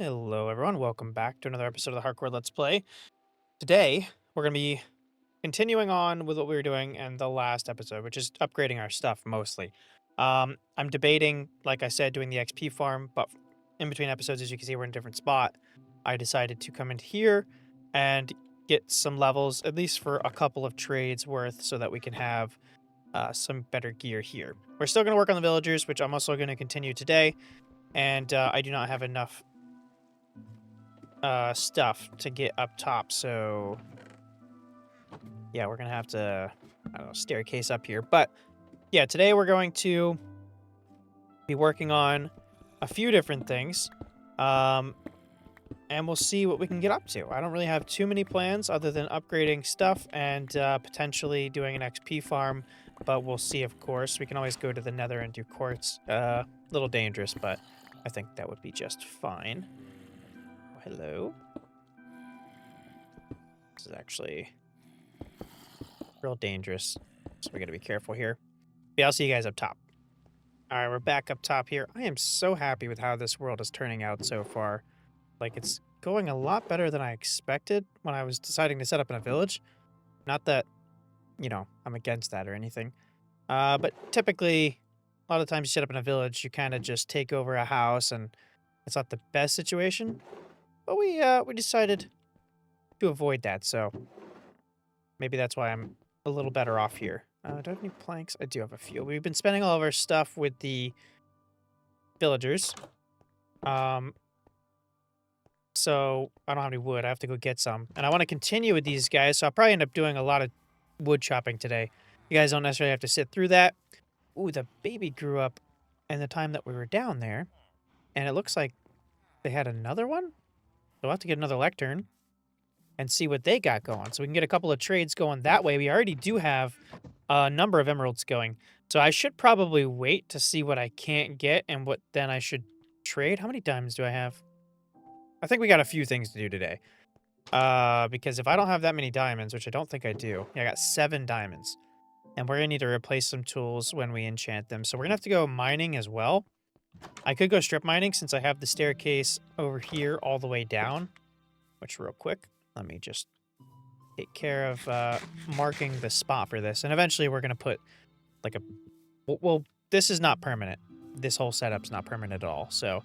Hello, everyone. Welcome back to another episode of the Hardcore Let's Play. Today, we're going to be continuing on with what we were doing in the last episode, which is upgrading our stuff mostly. I'm debating, like I said, doing the XP farm, but in between episodes, as you can see, we're in a different spot. I decided to come in here and get some levels, at least for a couple of trades worth, so that we can have some better gear here. We're still going to work on the villagers, which I'm also going to continue today, and I do not have enough stuff to get up top, so yeah, we're gonna have to, I don't know, staircase up here. But yeah, today we're going to be working on a few different things, and we'll see what we can get up to. I don't really have too many plans other than upgrading stuff and potentially doing an XP farm, but we'll see, of course. We can always go to the nether and do quartz. A little dangerous, but I think that would be just fine. Oh, hello. This is actually real dangerous, so we gotta be careful here. Yeah, I'll see you guys up top. All right, we're back up top here. I am so happy with how this world is turning out so far. Like, it's going a lot better than I expected when I was deciding to set up in a village. Not that, you know, I'm against that or anything. But typically, a lot of times you set up in a village, you kind of just take over a house, and it's not the best situation. But we decided to avoid that, so maybe that's why I'm a little better off here. Do I have any planks? I do have a few. We've been spending all of our stuff with the villagers. So I don't have any wood. I have to go get some. And I want to continue with these guys, so I'll probably end up doing a lot of wood chopping today. You guys don't necessarily have to sit through that. Ooh, the baby grew up in the time that we were down there. And it looks like they had another one. So we'll have to get another lectern and see what they got going. So we can get a couple of trades going that way. We already do have a number of emeralds going. So I should probably wait to see what I can't get and what then I should trade. How many diamonds do I have? I think we got a few things to do today. Because if I don't have that many diamonds, which I don't think I do, yeah, I got 7 diamonds. And we're gonna need to replace some tools when we enchant them. So we're gonna have to go mining as well. I could go strip mining since I have the staircase over here all the way down. Which, real quick, let me just take care of marking the spot for this. And eventually we're gonna put like a... Well, this is not permanent. This whole setup's not permanent at all. So,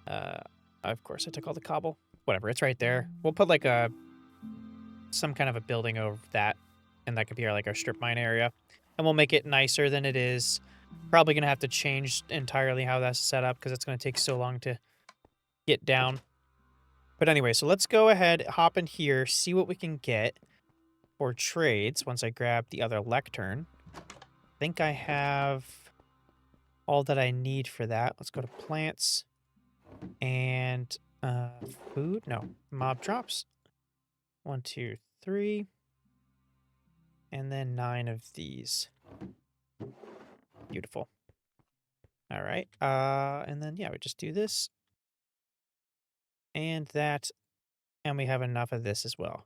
of course, I took all the cobble. Whatever, it's right there. We'll put like some kind of a building over that, and that could be our strip mine area. And we'll make it nicer than it is. Probably gonna have to change entirely how that's set up because it's gonna take so long to get down. But anyway, so let's go ahead, hop in here, see what we can get for trades once I grab the other lectern. I think I have all that I need for that. Let's go to plants and food. No, mob drops. 1, 2, 3. And then 9 of these. Beautiful. All right. And then, yeah, we just do this. And that. And we have enough of this as well.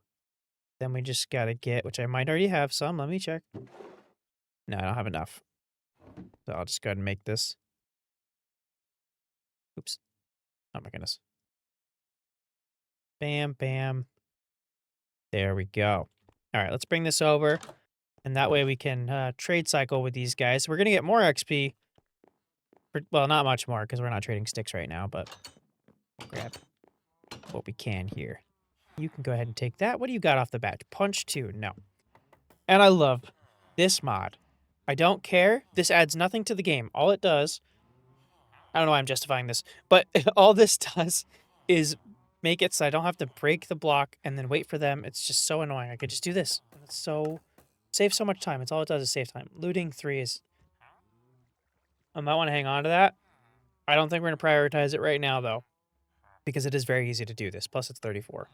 Then we just gotta get, which I might already have some. Let me check. No, I don't have enough. So I'll just go ahead and make this. Oops. Oh my goodness. Bam, bam. There we go. All right, let's bring this over. And that way we can trade cycle with these guys. We're going to get more XP. Well, not much more because we're not trading sticks right now, but grab what we can here. You can go ahead and take that. What do you got off the bat? Punch 2. No. And I love this mod. I don't care. This adds nothing to the game. All it does... I don't know why I'm justifying this, but all this does is make it so I don't have to break the block and then wait for them. It's just so annoying. I could just do this. It's so... Save so much time. It's all it does is save time. Looting 3 is... I might want to hang on to that. I don't think we're going to prioritize it right now, though. Because it is very easy to do this. Plus, it's 34.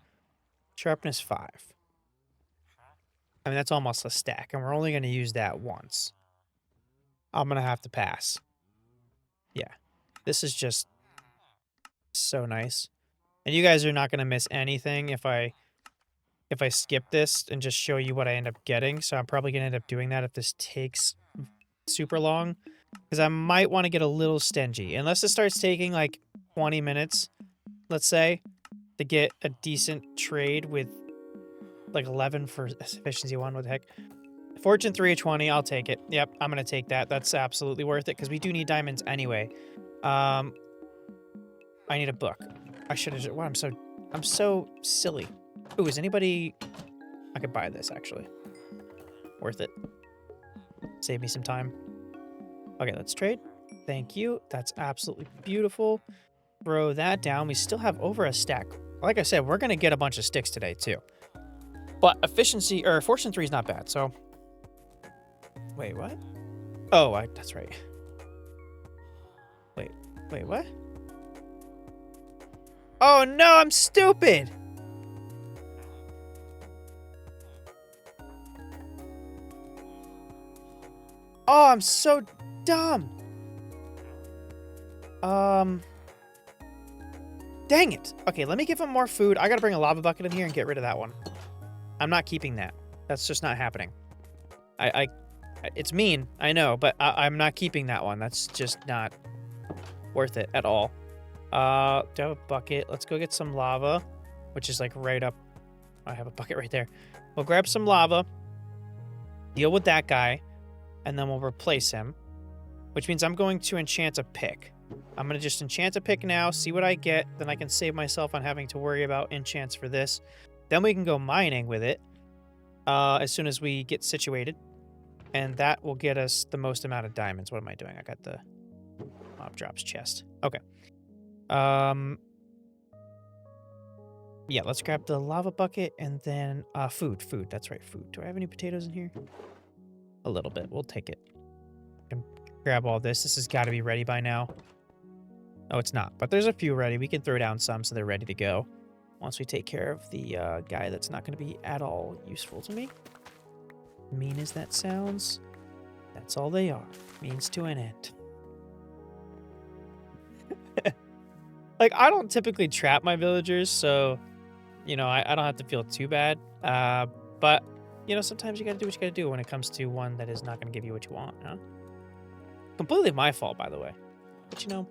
Sharpness 5. I mean, that's almost a stack. And we're only going to use that once. I'm going to have to pass. Yeah. This is just so nice. And you guys are not going to miss anything if I skip this and just show you what I end up getting. So I'm probably going to end up doing that if this takes super long. Because I might want to get a little stingy. Unless it starts taking like 20 minutes, let's say, to get a decent trade with like 11 for efficiency 1. What the heck? Fortune 3 of 20. I'll take it. Yep, I'm going to take that. That's absolutely worth it because we do need diamonds anyway. I need a book. I should have. What? I'm so silly. Ooh, is anybody? I could buy this actually. Worth it. Save me some time. Okay, let's trade. Thank you. That's absolutely beautiful. Throw that down. We still have over a stack. Like I said, we're gonna get a bunch of sticks today too. But efficiency or fortune 3 is not bad. So, wait, what? Oh, that's right. Wait, what? Oh no, I'm stupid. Oh, I'm so dumb. Dang it. Okay, let me give him more food. I gotta bring a lava bucket in here and get rid of that one. I'm not keeping that. That's just not happening. It's mean, I know, but I'm not keeping that one. That's just not worth it at all. Do I have a bucket? Let's go get some lava, which is like right up. I have a bucket right there. We'll grab some lava, deal with that guy, and then we'll replace him, which means I'm going to enchant a pick. I'm going to just enchant a pick now, see what I get. Then I can save myself on having to worry about enchants for this. Then we can go mining with it as soon as we get situated. And that will get us the most amount of diamonds. What am I doing? I got the mob drops chest. Okay. Yeah, let's grab the lava bucket and then food. That's right, food. Do I have any potatoes in here? A little bit. We'll take it. And grab all this. This has got to be ready by now. Oh, it's not, but there's a few ready. We can throw down some so they're ready to go. Once we take care of the guy that's not going to be at all useful to me. Mean as that sounds, that's all they are. Means to an end. Like, I don't typically trap my villagers, so, you know, I don't have to feel too bad. But, you know, sometimes you gotta do what you gotta do when it comes to one that is not gonna give you what you want, huh? Completely my fault, by the way. But, you know,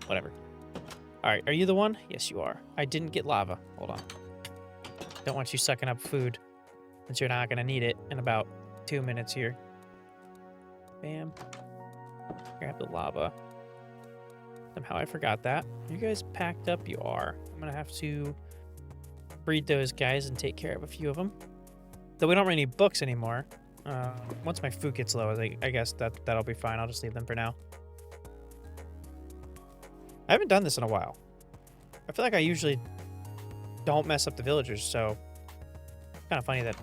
whatever. All right, are you the one? Yes, you are. I didn't get lava. Hold on. Don't want you sucking up food since you're not gonna need it in about 2 minutes here. Bam. Grab the lava. Somehow I forgot that. You guys packed up? You are. I'm gonna have to breed those guys and take care of a few of them. Though we don't really need books anymore. Once my food gets low, I guess that'll be fine. I'll just leave them for now. I haven't done this in a while. I feel like I usually don't mess up the villagers, so kind of funny that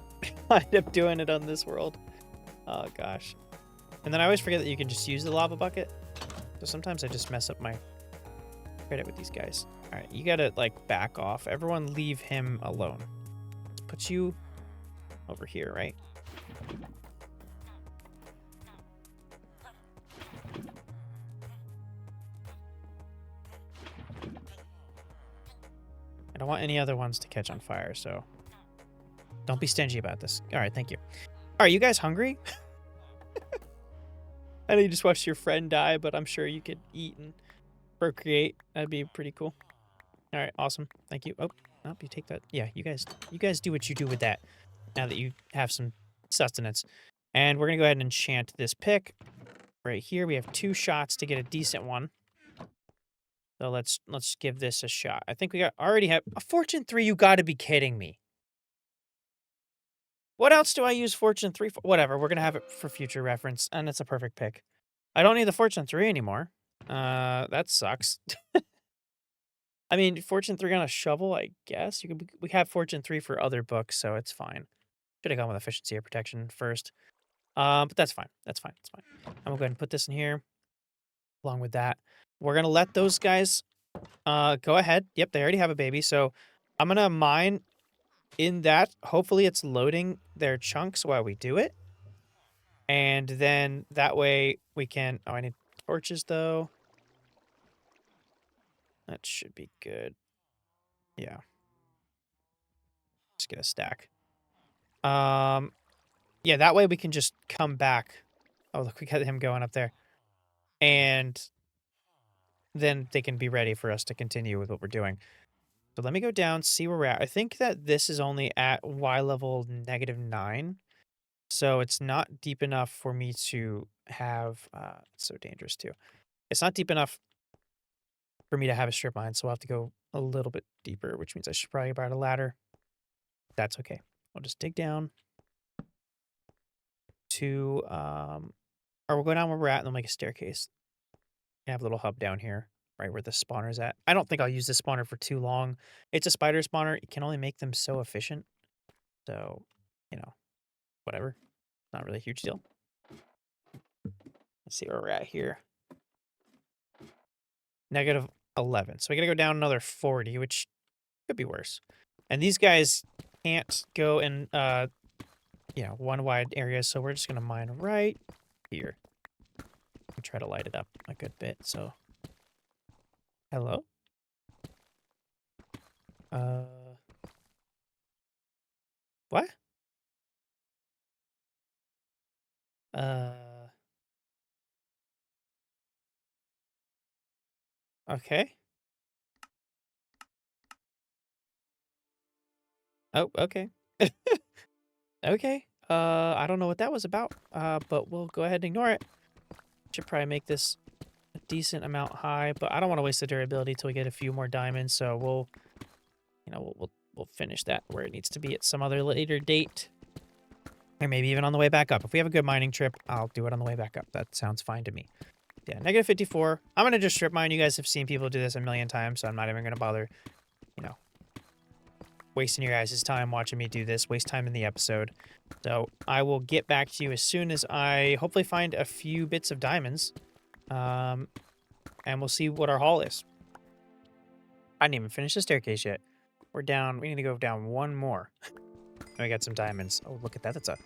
I end up doing it on this world. Oh gosh. And then I always forget that you can just use the lava bucket. So sometimes I just mess up my credit with these guys. All right, you gotta like back off. Everyone leave him alone. Let's put you over here, right? I don't want any other ones to catch on fire, so don't be stingy about this. All right, thank you. Are you guys hungry? I know you just watched your friend die, but I'm sure you could eat and procreate. That'd be pretty cool. All right, awesome. Thank you. Oh, nope, you take that. Yeah, you guys do what you do with that now that you have some sustenance. And we're going to go ahead and enchant this pick right here. We have 2 shots to get a decent one. So let's give this a shot. I think we already have a fortune 3. You got to be kidding me. What else do I use fortune 3 for? Whatever, we're going to have it for future reference, and it's a perfect pick. I don't need the fortune 3 anymore. That sucks. I mean, fortune 3 on a shovel, I guess. We have fortune 3 for other books, so it's fine. Should have gone with efficiency or protection first. But that's fine. That's fine. It's fine. I'm gonna go ahead and put this in here. Along with that, we're gonna let those guys go ahead. Yep, they already have a baby, so I'm gonna mine in that. Hopefully it's loading their chunks while we do it. And then that way we can... Oh, I need torches, though. That should be good. Yeah. Just get a stack. Yeah, that way we can just come back. Oh, look, we got him going up there. And then they can be ready for us to continue with what we're doing. So let me go down, see where we're at. I think that this is only at Y level -9. So it's not deep enough for me to have, it's so dangerous too. It's not deep enough for me to have a strip mine, so I'll have to go a little bit deeper, which means I should probably buy a ladder. That's okay. I'll just dig down to, or we'll go down where we're at and then make a staircase. I have a little hub down here, right where the spawner's at. I don't think I'll use this spawner for too long. It's a spider spawner. You can only make them so efficient. So, you know, whatever. Not really a huge deal. Let's see where we're at here. -11. So we gotta go down another 40, which could be worse. And these guys can't go in, one wide area, so we're just gonna mine right here. And try to light it up a good bit, so. Hello? Uh. What? Uh. Okay. Oh, okay. Okay. I don't know what that was about, but we'll go ahead and ignore it. Should probably make this a decent amount high, but I don't want to waste the durability till we get a few more diamonds, so we'll finish that where it needs to be at some other later date. Or maybe even on the way back up. If we have a good mining trip, I'll do it on the way back up. That sounds fine to me. Yeah, -54. I'm going to just strip mine. You guys have seen people do this a million times, so I'm not even going to bother, you know, wasting your guys' time watching me do this, waste time in the episode. So I will get back to you as soon as I hopefully find a few bits of diamonds. And we'll see what our haul is. I didn't even finish the staircase yet. We're down. We need to go down one more. And we got some diamonds. Oh, look at that. That's a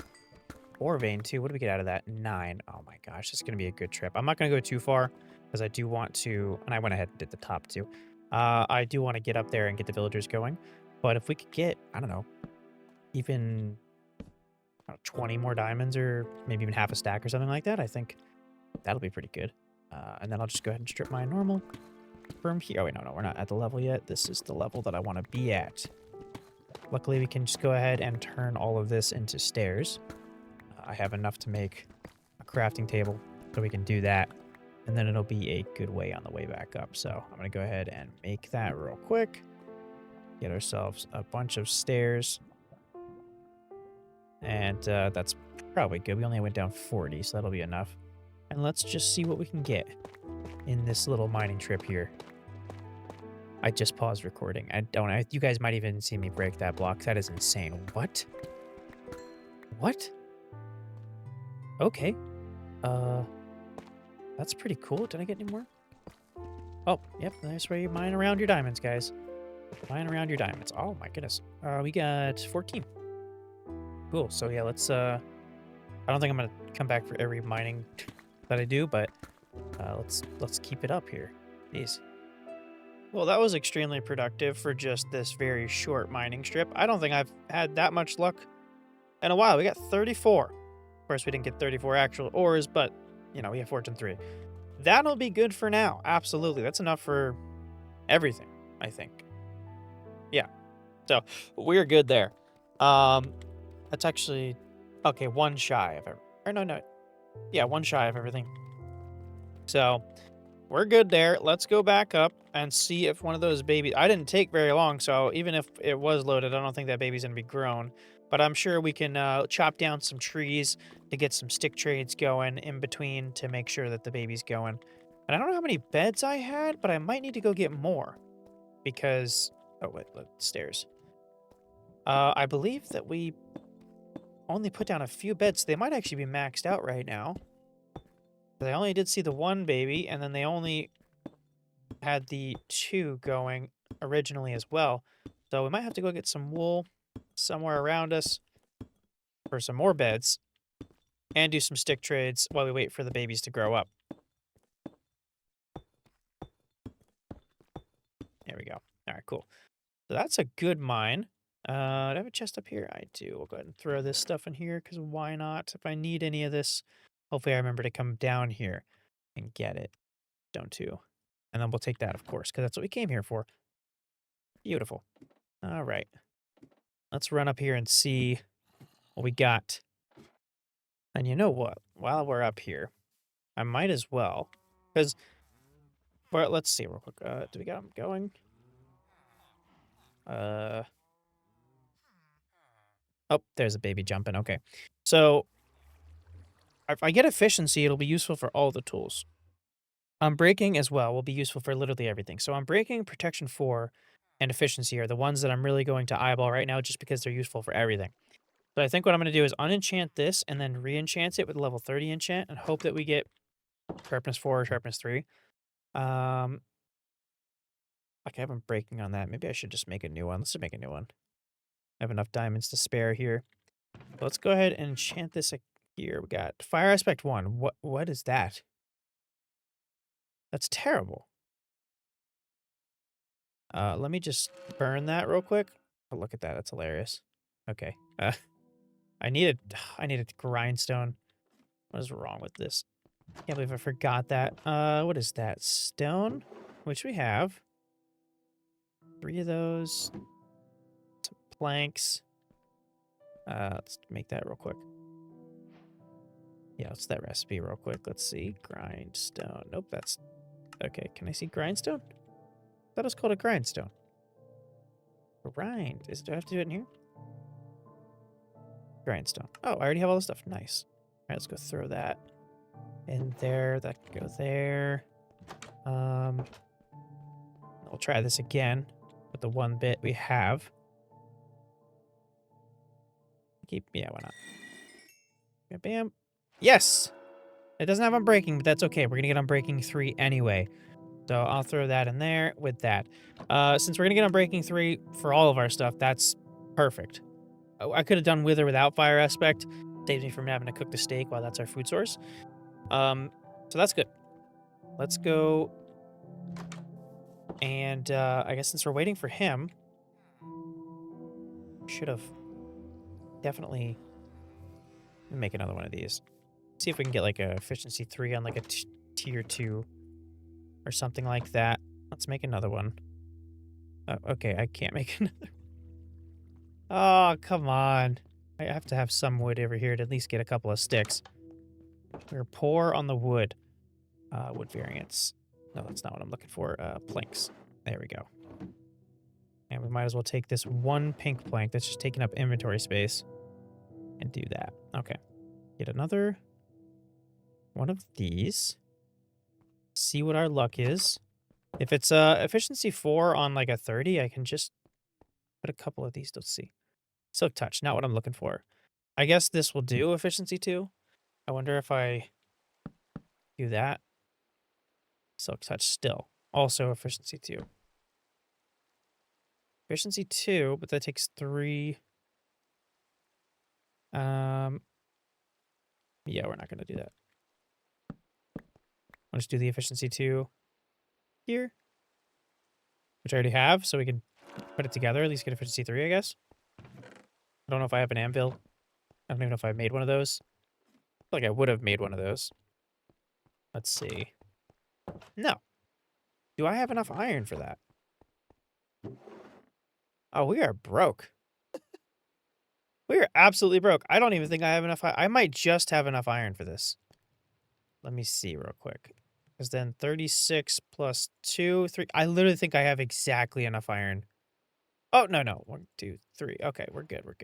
ore vein, too. What do we get out of that? 9. Oh, my gosh. This is going to be a good trip. I'm not going to go too far because I do want to... And I went ahead and did the top, too. I do want to get up there and get the villagers going. But if we could get, I don't know, even 20 more diamonds or maybe even half a stack or something like that, I think that'll be pretty good. And then I'll just go ahead and strip mine normal from here. Oh, wait, no, we're not at the level yet. This is the level that I want to be at. Luckily, we can just go ahead and turn all of this into stairs. I have enough to make a crafting table, so we can do that. And then it'll be a good way on the way back up. So I'm going to go ahead and make that real quick. Get ourselves a bunch of stairs. And that's probably good. We only went down 40, so that'll be enough. And let's just see what we can get in this little mining trip here. I just paused recording. You guys might even see me break that block. That is insane. What? What? Okay. That's pretty cool. Did I get any more? Oh, yep. That's where you mine around your diamonds, guys. Mine around your diamonds. Oh my goodness. We got 14. Cool. So yeah, let's I don't think I'm gonna come back for every mining that I do, but let's keep it up here. Jeez. Well, that was extremely productive for just this very short mining strip. I don't think I've had that much luck in a while. We got 34. Of course, we didn't get 34 actual ores, but we have Fortune 3. That'll be good for now. Absolutely. That's enough for everything, I think. Yeah. So we're good there. That's actually okay, one shy of everything. Or no. Yeah, one shy of everything. So we're good there. Let's go back up and see if one of those babies... I didn't take very long, so even if it was loaded, I don't think that baby's going to be grown. But I'm sure we can chop down some trees to get some stick trades going in between to make sure that the baby's going. And I don't know how many beds I had, but I might need to go get more. Because... Oh, wait, stairs. I believe that we only put down a few beds. They might actually be maxed out right now. I only did see the one baby, and then they only had the 2 going originally as well. So we might have to go get some wool somewhere around us for some more beds and do some stick trades while we wait for the babies to grow up. There we go. All right, cool. So that's a good mine. Do I have a chest up here? I do. We'll go ahead and throw this stuff in here because why not? If I need any of this, hopefully I remember to come down here and get it. Don't too. And then we'll take that, of course, because that's what we came here for. Beautiful. All right. Let's run up here and see what we got. And you know what? While we're up here, I might as well, because, well, let's see real quick. Do we got them going? Oh, there's a baby jumping. Okay. So if I get efficiency, it'll be useful for all the tools. Breaking as well will be useful for literally everything. So breaking, protection 4, and efficiency are the ones that I'm really going to eyeball right now just because they're useful for everything. So I think what I'm going to do is unenchant this and then re-enchant it with level 30 enchant and hope that we get sharpness 4 or sharpness 3. Like I haven't breaking on that. Maybe I should just make a new one. Let's just make a new one. I have enough diamonds to spare here. Let's go ahead and enchant this here. We got fire aspect 1. What is that? That's terrible. Let me just burn that real quick. Oh, look at that. That's hilarious. Okay. I needed grindstone. What is wrong with this? Can't believe I forgot that. What is that? Stone, which we have. 3 of those. Some planks. Let's make that real quick. Yeah, what's that recipe real quick? Let's see. Grindstone. Nope, that's... Okay, can I see grindstone? I thought it was called a grindstone. Grind. Do I have to do it in here? Grindstone. Oh, I already have all this stuff. Nice. All right, let's go throw that in there. That can go there. We'll try this again with the 1 bit we have. Yeah, why not? Bam, bam. Yes! It doesn't have unbreaking, but that's okay. We're going to get unbreaking 3 anyway. So I'll throw that in there with that. Since we're going to get unbreaking 3 for all of our stuff, that's perfect. I could have done with or without fire aspect. Saves me from having to cook the steak while that's our food source. So that's good. Let's go. And I guess since we're waiting for him, should have definitely make another one of these. See if we can get like a efficiency 3 on like a tier 2 or something like that. Let's make another one. Okay, I can't make another. Oh, come on. I have to have some wood over here to at least get a couple of sticks. We're poor on the wood. Wood variants. No, that's not what I'm looking for. Planks. There we go. And we might as well take this 1 pink plank that's just taking up inventory space and do that. Okay. Get another one of these. See what our luck is. If it's efficiency 4 on like a 30, I can just put a couple of these. Let's see. Silk touch, not what I'm looking for. I guess this will do efficiency 2. I wonder if I do that. Silk touch still. Also efficiency 2. Efficiency 2, but that takes 3. Yeah, we're not gonna do that. I'll just do the efficiency 2 here. Which I already have, so we can put it together, at least get efficiency 3, I guess. I don't know if I have an anvil. I don't even know if I made one of those. I feel like I would have made one of those. Let's see. No. Do I have enough iron for that? Oh, we are broke. We are absolutely broke. I don't even think I have enough. I might just have enough iron for this. Let me see real quick. Because then 36 plus 2, 3. I literally think I have exactly enough iron. Oh, no. 1, 2, 3. Okay, we're good. We're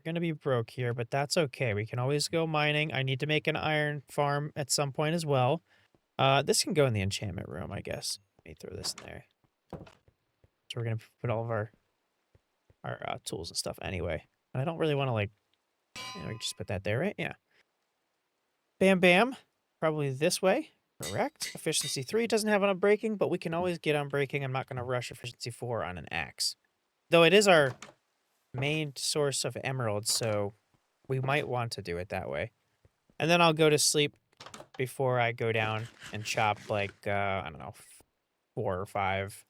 going to be broke here, but that's okay. We can always go mining. I need to make an iron farm at some point as well. This can go in the enchantment room, I guess. Let me throw this in there. So we're going to put all of our tools and stuff anyway. And I don't really want to, like, we can just put that there, right? Yeah. Bam, bam. Probably this way. Correct. Efficiency 3 doesn't have unbreaking, but we can always get unbreaking. I'm not going to rush efficiency 4 on an axe. Though it is our main source of emeralds, so we might want to do it that way. And then I'll go to sleep before I go down and chop like, I don't know, 4 or 5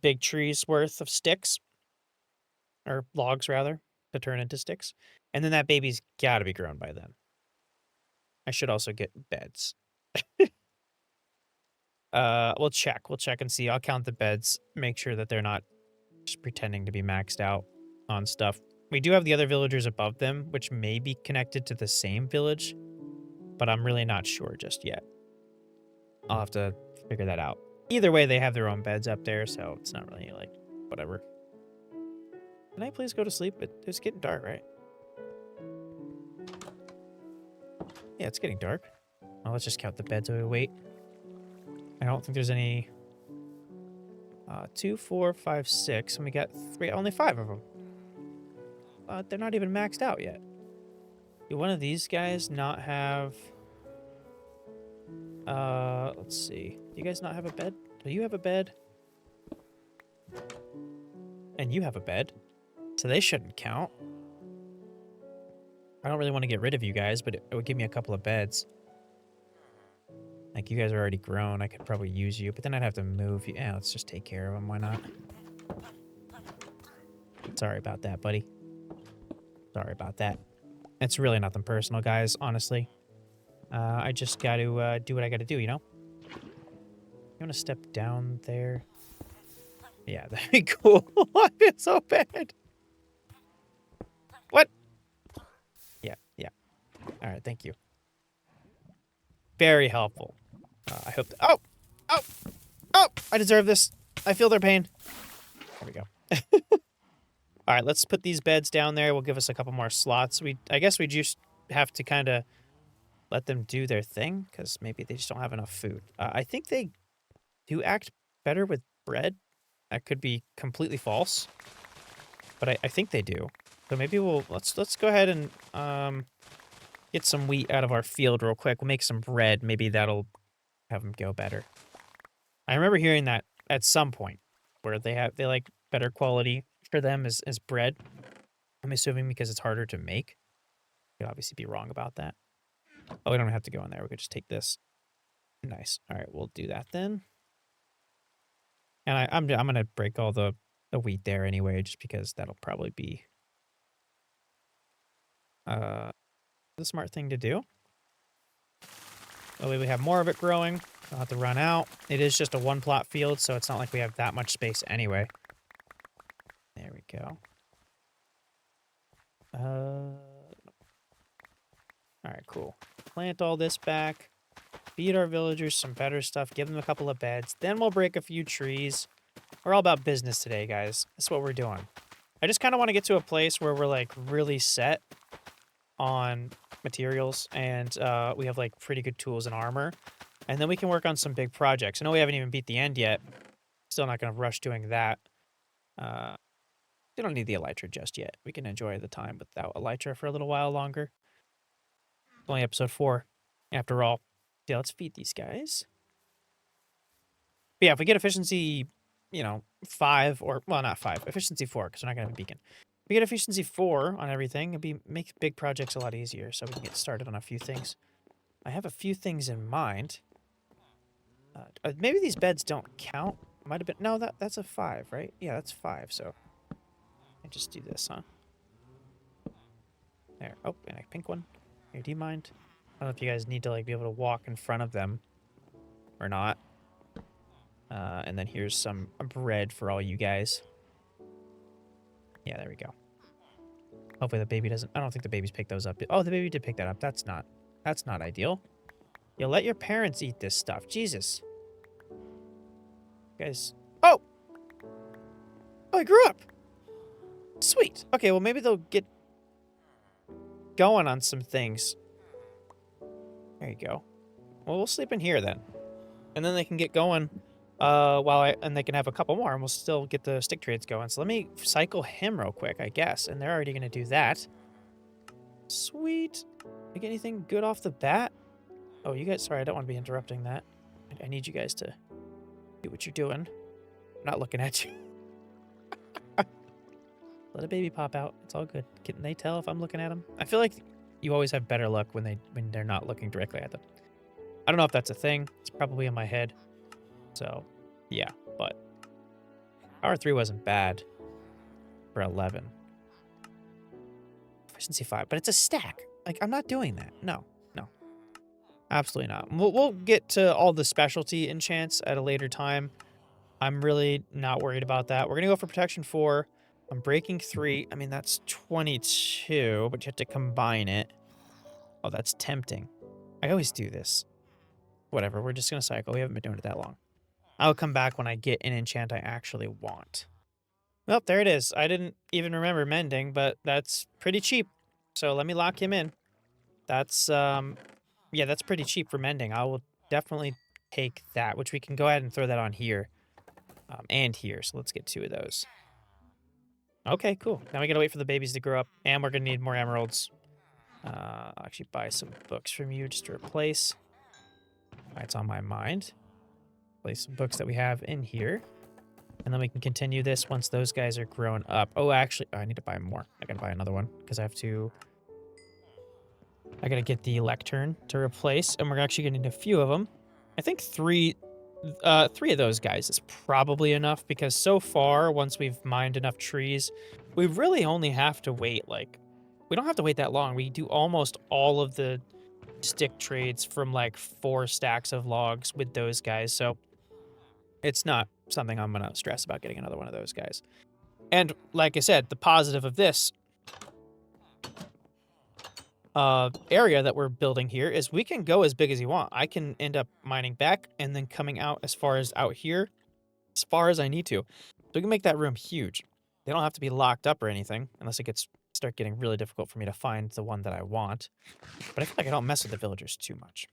big trees worth of sticks. Or logs, rather, to turn into sticks. And then that baby's gotta be grown by then. I should also get beds. We'll check. We'll check and see. I'll count the beds. Make sure that they're not just pretending to be maxed out on stuff. We do have the other villagers above them, which may be connected to the same village, but I'm really not sure just yet. I'll have to figure that out. Either way, they have their own beds up there, so it's not really like whatever. Can I please go to sleep? It's getting dark, right? Yeah, it's getting dark. Well, let's just count the beds while we wait. I don't think there's any... 2, 4, 5, 6, and we got 3, only 5 of them. They're not even maxed out yet. Do one of these guys not have... let's see. Do you guys not have a bed? Do you have a bed? And you have a bed. So they shouldn't count. I don't really want to get rid of you guys, but it would give me a couple of beds. Like, you guys are already grown. I could probably use you, but then I'd have to move you. Yeah, let's just take care of them. Why not? Sorry about that, buddy. Sorry about that. It's really nothing personal, guys, honestly. I just got to do what I got to do, you know? You want to step down there? Yeah, that'd be cool. I feel so bad. What? Yeah, yeah. All right, thank you. Very helpful. I hope... Oh! Oh! Oh! I deserve this. I feel their pain. There we go. All right, let's put these beds down there. We'll give us a couple more slots. I guess we just have to kind of let them do their thing, because maybe they just don't have enough food. I think they do act better with bread. That could be completely false, but I think they do. So maybe let's go ahead and get some wheat out of our field real quick. We'll make some bread. Maybe that'll have them go better. I remember hearing that at some point where they like better quality for them is bread. I'm assuming because it's harder to make. Could obviously be wrong about that. Oh, we don't have to go in there. We could just take this. Nice. All right, we'll do that then. And I'm gonna break all the wheat there anyway, just because that'll probably be the smart thing to do. That way we have more of it growing. I'll have to run out. It is just a one plot field, so it's not like we have that much space anyway. There we go. Alright, cool. Plant all this back. Feed our villagers some better stuff. Give them a couple of beds. Then we'll break a few trees. We're all about business today, guys. That's what we're doing. I just kind of want to get to a place where we're, like, really set on materials and we have, like, pretty good tools and armor. And then we can work on some big projects. I know we haven't even beat the end yet. Still not going to rush doing that. We don't need the elytra just yet. We can enjoy the time without elytra for a little while longer. It's only episode 4, after all. Yeah, let's feed these guys. But yeah, if we get efficiency, 5 or... Well, not 5. Efficiency 4, because we're not going to have a beacon. If we get efficiency 4 on everything, make big projects a lot easier, so we can get started on a few things. I have a few things in mind. Maybe these beds don't count. Might have been... No, that's a 5, right? Yeah, that's 5, so... I just do this, huh? There. Oh, and a pink one. Here, do you mind? I don't know if you guys need to, like, be able to walk in front of them or not. And then here's some bread for all you guys. Yeah, there we go. Hopefully the baby doesn't... I don't think the baby's picked those up. Oh, the baby did pick that up. That's not ideal. You let your parents eat this stuff. Jesus. Guys... Oh! Oh, he grew up! Sweet. Okay, well, maybe they'll get going on some things. There you go. Well, we'll sleep in here then. And then they can get going and they can have a couple more and we'll still get the stick trades going. So let me cycle him real quick, I guess. And they're already going to do that. Sweet. You get anything good off the bat? Oh, you guys, sorry, I don't want to be interrupting that. I need you guys to do what you're doing. I'm not looking at you. Let a baby pop out. It's all good. Can they tell if I'm looking at them? I feel like you always have better luck when they're not looking directly at them. I don't know if that's a thing. It's probably in my head. So, yeah. But Power 3 wasn't bad for 11. Efficiency 5. But it's a stack. Like, I'm not doing that. No. Absolutely not. We'll get to all the specialty enchants at a later time. I'm really not worried about that. We're gonna go for protection 4. I'm breaking 3. I mean, that's 22, but you have to combine it. Oh, that's tempting. I always do this. Whatever, we're just gonna cycle. We haven't been doing it that long. I'll come back when I get an enchant I actually want. Well, there it is. I didn't even remember mending, but that's pretty cheap. So let me lock him in. That's yeah, that's pretty cheap for mending. I will definitely take that, which we can go ahead and throw that on here. And here. So let's get 2 of those. Okay, cool. Now we gotta wait for the babies to grow up, and we're gonna need more emeralds. I'll actually buy some books from you just to replace. It's on my mind. Place some books that we have in here. And then we can continue this once those guys are grown up. Oh, actually, I need to buy more. I gotta buy another one because I gotta get the lectern to replace, and we're actually gonna need a few of them. I think three of those guys is probably enough because so far, once we've mined enough trees, we really only have to wait we don't have to wait that long. We do almost all of the stick trades from like 4 stacks of logs with those guys. So it's not something I'm gonna stress about getting another one of those guys. And like I said, the positive of this area that we're building here is we can go as big as you want. I can end up mining back and then coming out as far as out here, as far as I need to. So we can make that room huge. They don't have to be locked up or anything unless it start getting really difficult for me to find the one that I want. But I feel like I don't mess with the villagers too much.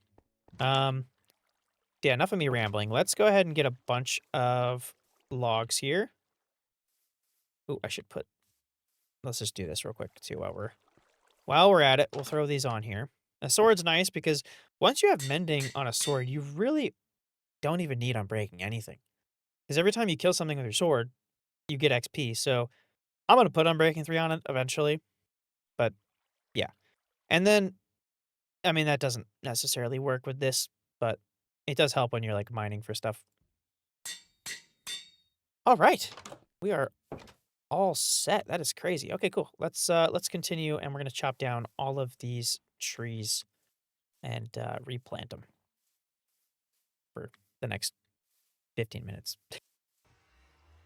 Yeah, enough of me rambling. Let's go ahead and get a bunch of logs here. Ooh, let's just do this real quick too while we're at it, we'll throw these on here. A sword's nice because once you have mending on a sword, you really don't even need unbreaking anything. Because every time you kill something with your sword, you get XP. So I'm going to put unbreaking 3 on it eventually. But yeah. And then, I mean, that doesn't necessarily work with this, but it does help when you're like mining for stuff. All right. We are all set. That is crazy. Okay, cool. Let's continue, and we're gonna chop down all of these trees and replant them for the next 15 minutes.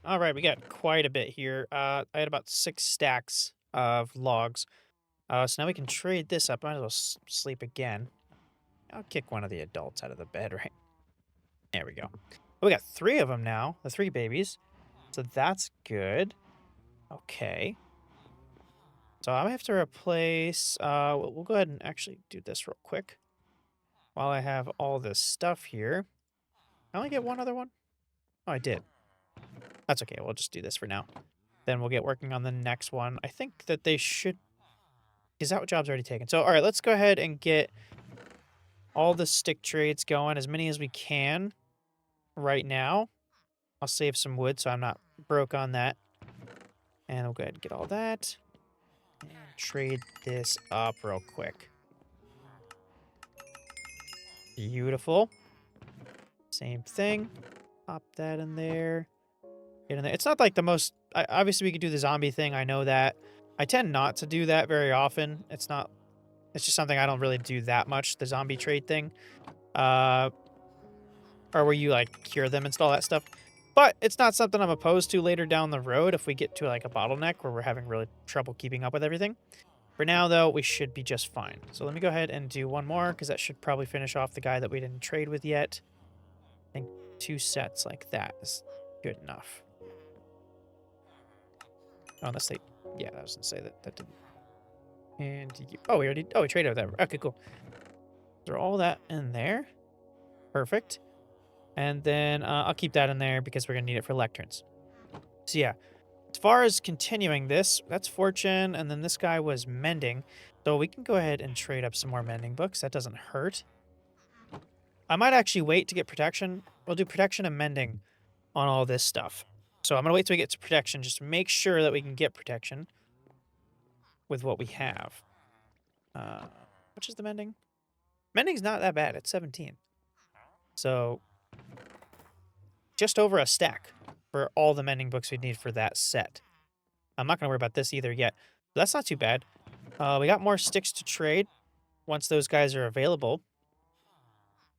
All right, we got quite a bit here. I had about 6 stacks of logs. So now we can trade this up. Might as well sleep again. I'll kick one of the adults out of the bed, right? There we go. We got 3 of them now, the 3 babies. So that's good. Okay. So I'm gonna have to replace, we'll go ahead and actually do this real quick. While I have all this stuff here. I only get 1 other one? Oh, I did. That's okay, we'll just do this for now. Then we'll get working on the next one. I think that they should... Is that what job's already taken? So, alright, let's go ahead and get all the stick trades going, as many as we can right now. I'll save some wood so I'm not broke on that. And we'll go ahead and get all that. And trade this up real quick. Beautiful. Same thing. Pop that in there. Get in there. It's not like the most... obviously, we could do the zombie thing. I know that. I tend not to do that very often. It's not... It's just something I don't really do that much, the zombie trade thing. Or where you, like, cure them and all that stuff. But it's not something I'm opposed to later down the road if we get to, like, a bottleneck where we're having really trouble keeping up with everything. For now, though, we should be just fine. So let me go ahead and do one more, because that should probably finish off the guy that we didn't trade with yet. I think 2 sets like that is good enough. Oh, unless they... Yeah, I was going to say that didn't... And you... Oh, we traded with that. Okay, cool. Throw all that in there. Perfect. And then I'll keep that in there because we're going to need it for lecterns. So yeah, as far as continuing this, that's fortune, and then this guy was mending. So we can go ahead and trade up some more mending books. That doesn't hurt. I might actually wait to get protection. We'll do protection and mending on all this stuff. So I'm going to wait till we get to protection just to make sure that we can get protection with what we have. Which is the mending? Mending's not that bad. It's 17. So just over a stack for all the mending books we need for that set. I'm not going to worry about this either yet. But that's not too bad. We got more sticks to trade once those guys are available.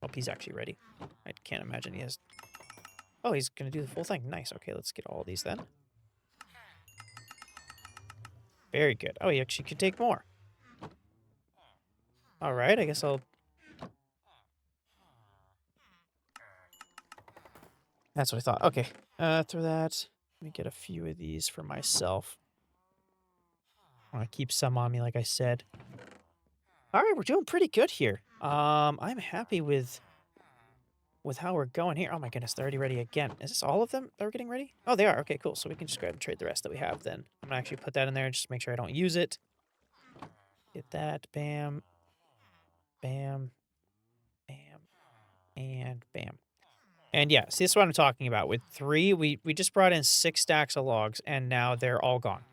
Oh, he's actually ready. I can't imagine he has... Oh, he's going to do the full thing. Nice. Okay, let's get all these then. Very good. Oh, he actually could take more. All right, I guess I'll... That's what I thought. Okay, through that, let me get a few of these for myself. I want to keep some on me, like I said. All right, we're doing pretty good here. I'm happy with how we're going here. Oh my goodness, they're already ready again. Is this all of them that are getting ready? Oh, they are. Okay, cool. So we can just grab and trade the rest that we have then. I'm gonna actually put that in there just to make sure I don't use it. Get that. Bam. Bam. Bam. And bam. And yeah, see, this is what I'm talking about. With 3, we just brought in 6 stacks of logs, and now they're all gone.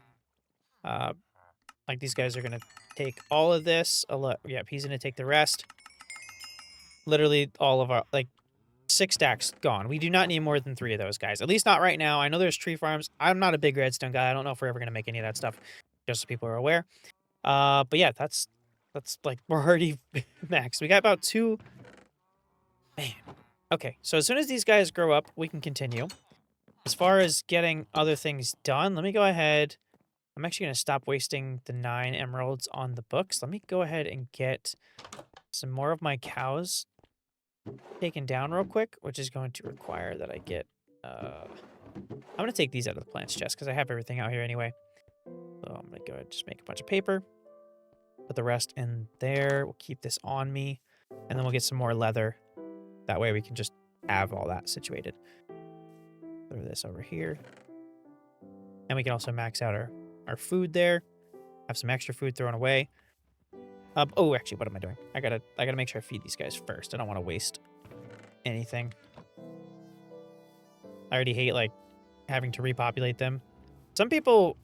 Like, these guys are going to take all of this. Yep, he's going to take the rest. Literally all of our, like, 6 stacks gone. We do not need more than 3 of those guys. At least not right now. I know there's tree farms. I'm not a big redstone guy. I don't know if we're ever going to make any of that stuff, just so people are aware. But yeah, that's like, we're already maxed. We got about 2... Man. Okay, so as soon as these guys grow up, we can continue. As far as getting other things done, let me go ahead. I'm actually going to stop wasting the 9 emeralds on the books. Let me go ahead and get some more of my cows taken down real quick, which is going to require that I get... I'm going to take these out of the plants chest because I have everything out here anyway. So I'm going to go ahead and just make a bunch of paper. Put the rest in there. We'll keep this on me. And then we'll get some more leather. That way we can just have all that situated. Throw this over here. And we can also max out our food there. Have some extra food thrown away. Oh, actually, what am I doing? I gotta make sure I feed these guys first. I don't want to waste anything. I already hate, like, having to repopulate them. Some people,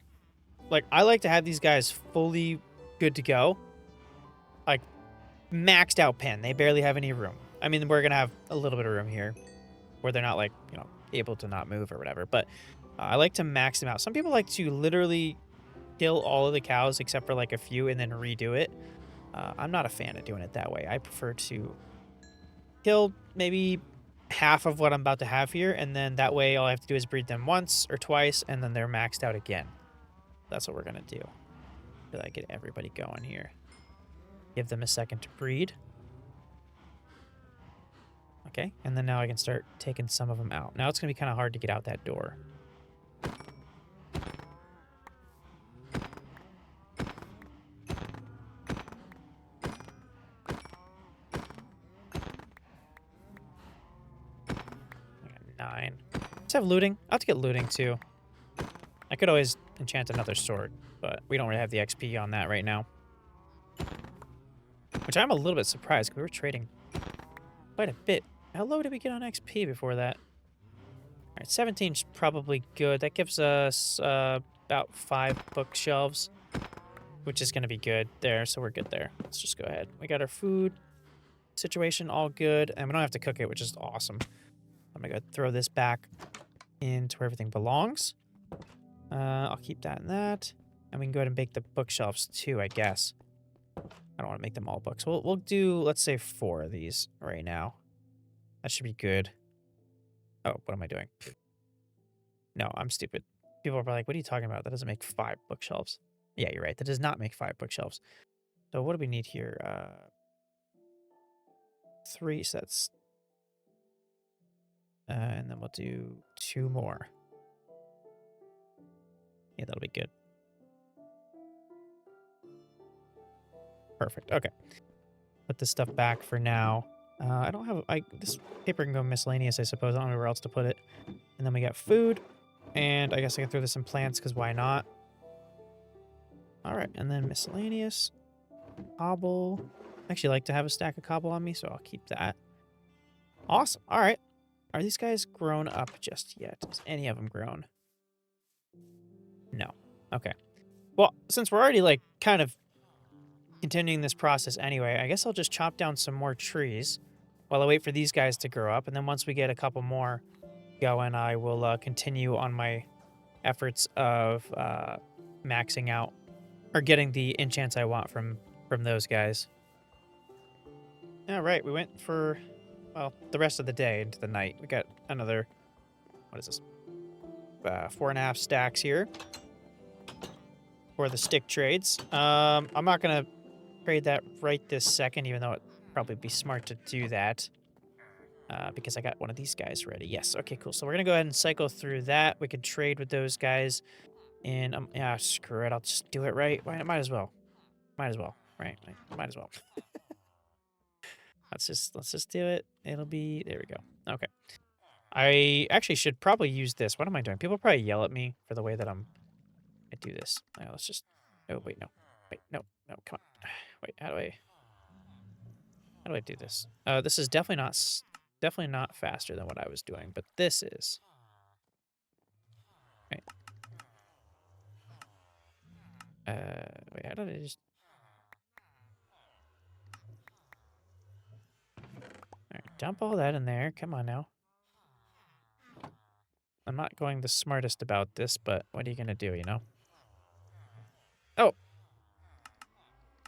like, I like to have these guys fully good to go. Like, maxed out pen. They barely have any room. I mean, we're going to have a little bit of room here where they're not, like, you know, able to not move or whatever. But I like to max them out. Some people like to literally kill all of the cows except for, like, a few and then redo it. I'm not a fan of doing it that way. I prefer to kill maybe half of what I'm about to have here, and then that way all I have to do is breed them once or twice, and then they're maxed out again. That's what we're going to do. Did I get everybody going here? Give them a second to breed. Okay, and then now I can start taking some of them out. Now it's going to be kind of hard to get out that door. I got 9. Let's have looting. I'll have to get looting too. I could always enchant another sword, but we don't really have the XP on that right now. Which I'm a little bit surprised, because we were trading quite a bit. How low did we get on XP before that? All right, 17's probably good. That gives us about 5 bookshelves, which is going to be good there, so we're good there. Let's just go ahead. We got our food situation all good, and we don't have to cook it, which is awesome. I'm going to go throw this back into where everything belongs. I'll keep that and that. And we can go ahead and bake the bookshelves too, I guess. I don't want to make them all books. We'll do, let's say, 4 of these right now. That should be good. Oh, what am I doing? No, I'm stupid. People are like, what are you talking about? That doesn't make 5 bookshelves. Yeah, you're right. That does not make 5 bookshelves. So what do we need here? 3 sets. And then we'll do 2 more. Yeah, that'll be good. Perfect. Okay. Put this stuff back for now. I don't have... this paper can go miscellaneous, I suppose. I don't know where else to put it. And then we got food. And I guess I can throw this in plants, because why not? All right. And then miscellaneous. Cobble. I actually like to have a stack of cobble on me, so I'll keep that. Awesome. All right. Are these guys grown up just yet? Is any of them grown? No. Okay. Well, since we're already, like, kind of continuing this process anyway, I guess I'll just chop down some more trees while I wait for these guys to grow up. And then once we get a couple more going, I will continue on my efforts of maxing out or getting the enchants I want from those guys. All right, we went for well, the rest of the day into the night. We got another, what is this? 4.5 stacks here for the stick trades. I'm not going to trade that right this second, even though it'd probably be smart to do that. Because I got one of these guys ready. Yes, okay, cool. So we're going to go ahead and cycle through that. We can trade with those guys. And, yeah, screw it. I'll just do it right. Might as well. Might as well. Right? Might as well. Let's just do it. It'll be, there we go. Okay. I actually should probably use this. What am I doing? People probably yell at me for the way that I do this. Let's just, oh, wait, no. Wait, no, come on. Wait, how do I do this? This is definitely not faster than what I was doing, but this is. Right. Wait, how did I just... All right, dump all that in there. Come on now. I'm not going the smartest about this, but what are you going to do, you know? Oh.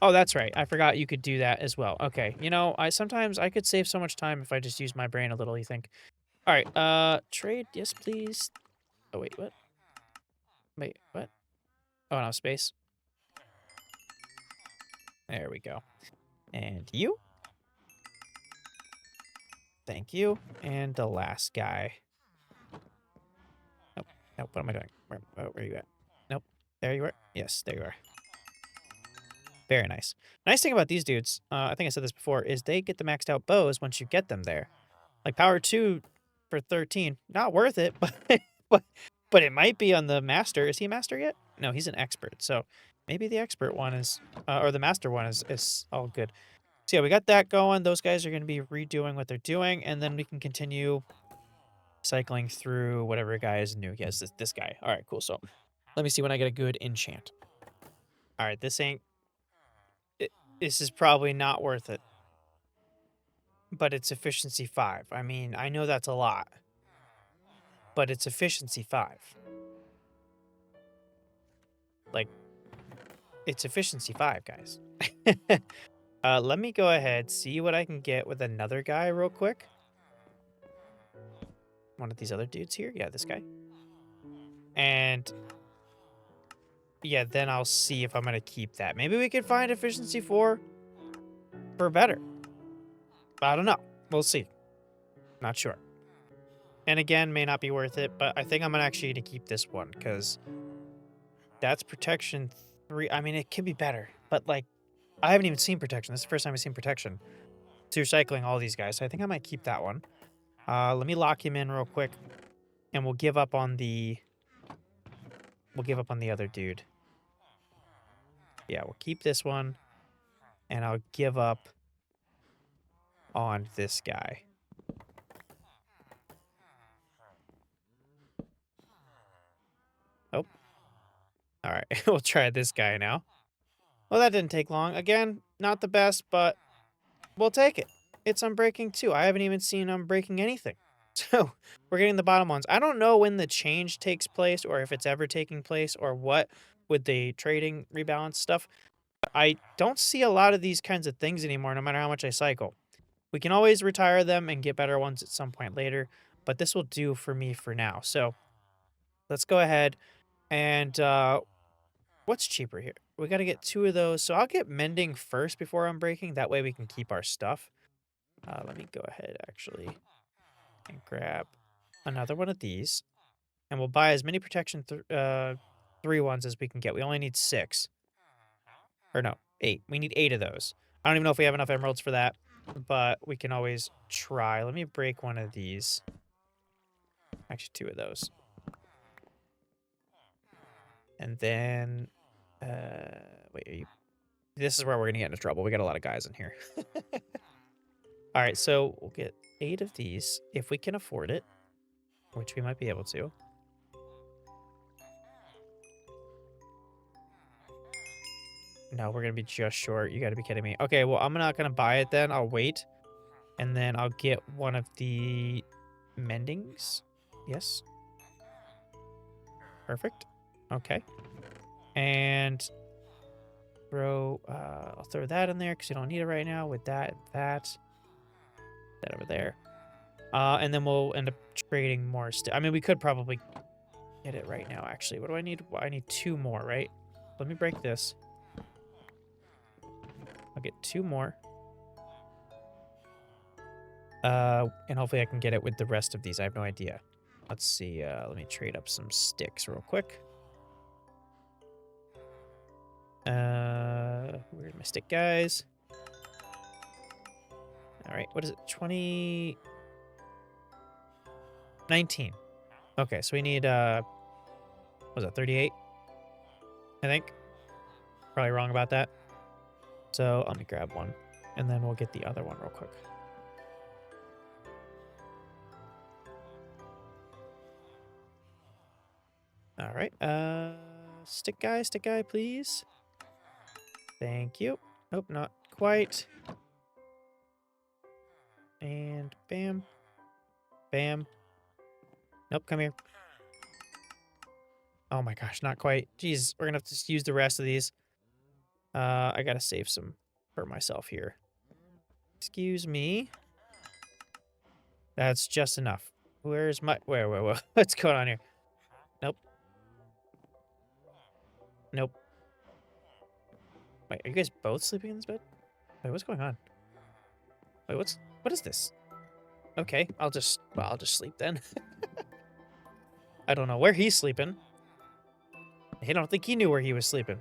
Oh, that's right. I forgot you could do that as well. Okay. You know, sometimes I could save so much time if I just use my brain a little, you think. All right. Trade. Yes, please. Oh, wait, what? Wait, what? Oh, no, space. There we go. And you? Thank you. And the last guy. Nope. Nope. What am I doing? Where are you at? Nope. There you are. Yes, there you are. Very nice. Nice thing about these dudes, I think I said this before, is they get the maxed out bows once you get them there. Like power 2 for 13, not worth it, but but it might be on the master. Is he a master yet? No, he's an expert. So maybe the expert one is, or the master one is all good. So yeah, we got that going. Those guys are going to be redoing what they're doing, and then we can continue cycling through whatever guy is new. Yes, this guy. All right, cool. So let me see when I get a good enchant. All right, this is probably not worth it. But it's efficiency 5. I mean, I know that's a lot. But it's efficiency 5. Like, it's efficiency 5, guys. Let me go ahead, see what I can get with another guy real quick. One of these other dudes here. Yeah, this guy. And yeah, then I'll see if I'm going to keep that. Maybe we could find efficiency 4 for better. I don't know. We'll see. Not sure. And again, may not be worth it, but I think I'm actually going to keep this one because that's protection 3. I mean, it could be better, but like, I haven't even seen protection. This is the first time I've seen protection. So you're cycling all these guys. So I think I might keep that one. Let me lock him in real quick, and we'll give up on the other dude. Yeah, we'll keep this one, and I'll give up on this guy. Oh. All right, we'll try this guy now. Well, that didn't take long. Again, not the best, but we'll take it. It's Unbreaking 2. I haven't even seen Unbreaking anything. So we're getting the bottom ones. I don't know when the change takes place or if it's ever taking place or what with the trading rebalance stuff. I don't see a lot of these kinds of things anymore, no matter how much I cycle. We can always retire them and get better ones at some point later, but this will do for me for now. So let's go ahead and what's cheaper here? We got to get 2 of those. So I'll get Mending first before Unbreaking. That way we can keep our stuff. Let me go ahead, actually, and grab another one of these. And we'll buy as many protection 3 ones as we can get. We only need 6. Or no, 8. We need 8 of those. I don't even know if we have enough emeralds for that, but we can always try. Let me break one of these. Actually, 2 of those. And then, wait, are you... This is where we're going to get into trouble. We got a lot of guys in here. All right, so we'll get 8 of these if we can afford it, which we might be able to. No, we're going to be just short. You got to be kidding me. Okay, well, I'm not going to buy it then. I'll wait. And then I'll get one of the mendings. Yes. Perfect. Okay. And I'll throw that in there because you don't need it right now with that and that. That over there. And then we'll end up trading more. I mean, we could probably get it right now, actually. What do I need? Well, I need 2 more, right? Let me break this. I'll get 2 more. And hopefully I can get it with the rest of these. I have no idea. Let's see. Let me trade up some sticks real quick. Where's my stick, guys? All right. What is it? 20... 19. Okay, so we need, what was that, 38? I think. Probably wrong about that. So let me grab one, and then we'll get the other one real quick. All right. Stick guy, please. Thank you. Nope, not quite. And bam. Bam. Nope, come here. Oh my gosh, not quite. Jeez, we're gonna have to use the rest of these. I gotta save some for myself here. Excuse me. That's just enough. Where's my... Where? What's going on here? Nope. Nope. Wait, are you guys both sleeping in this bed? Wait, what's going on? Wait, what is this? Okay, I'll just sleep then. I don't know where he's sleeping. I don't think he knew where he was sleeping.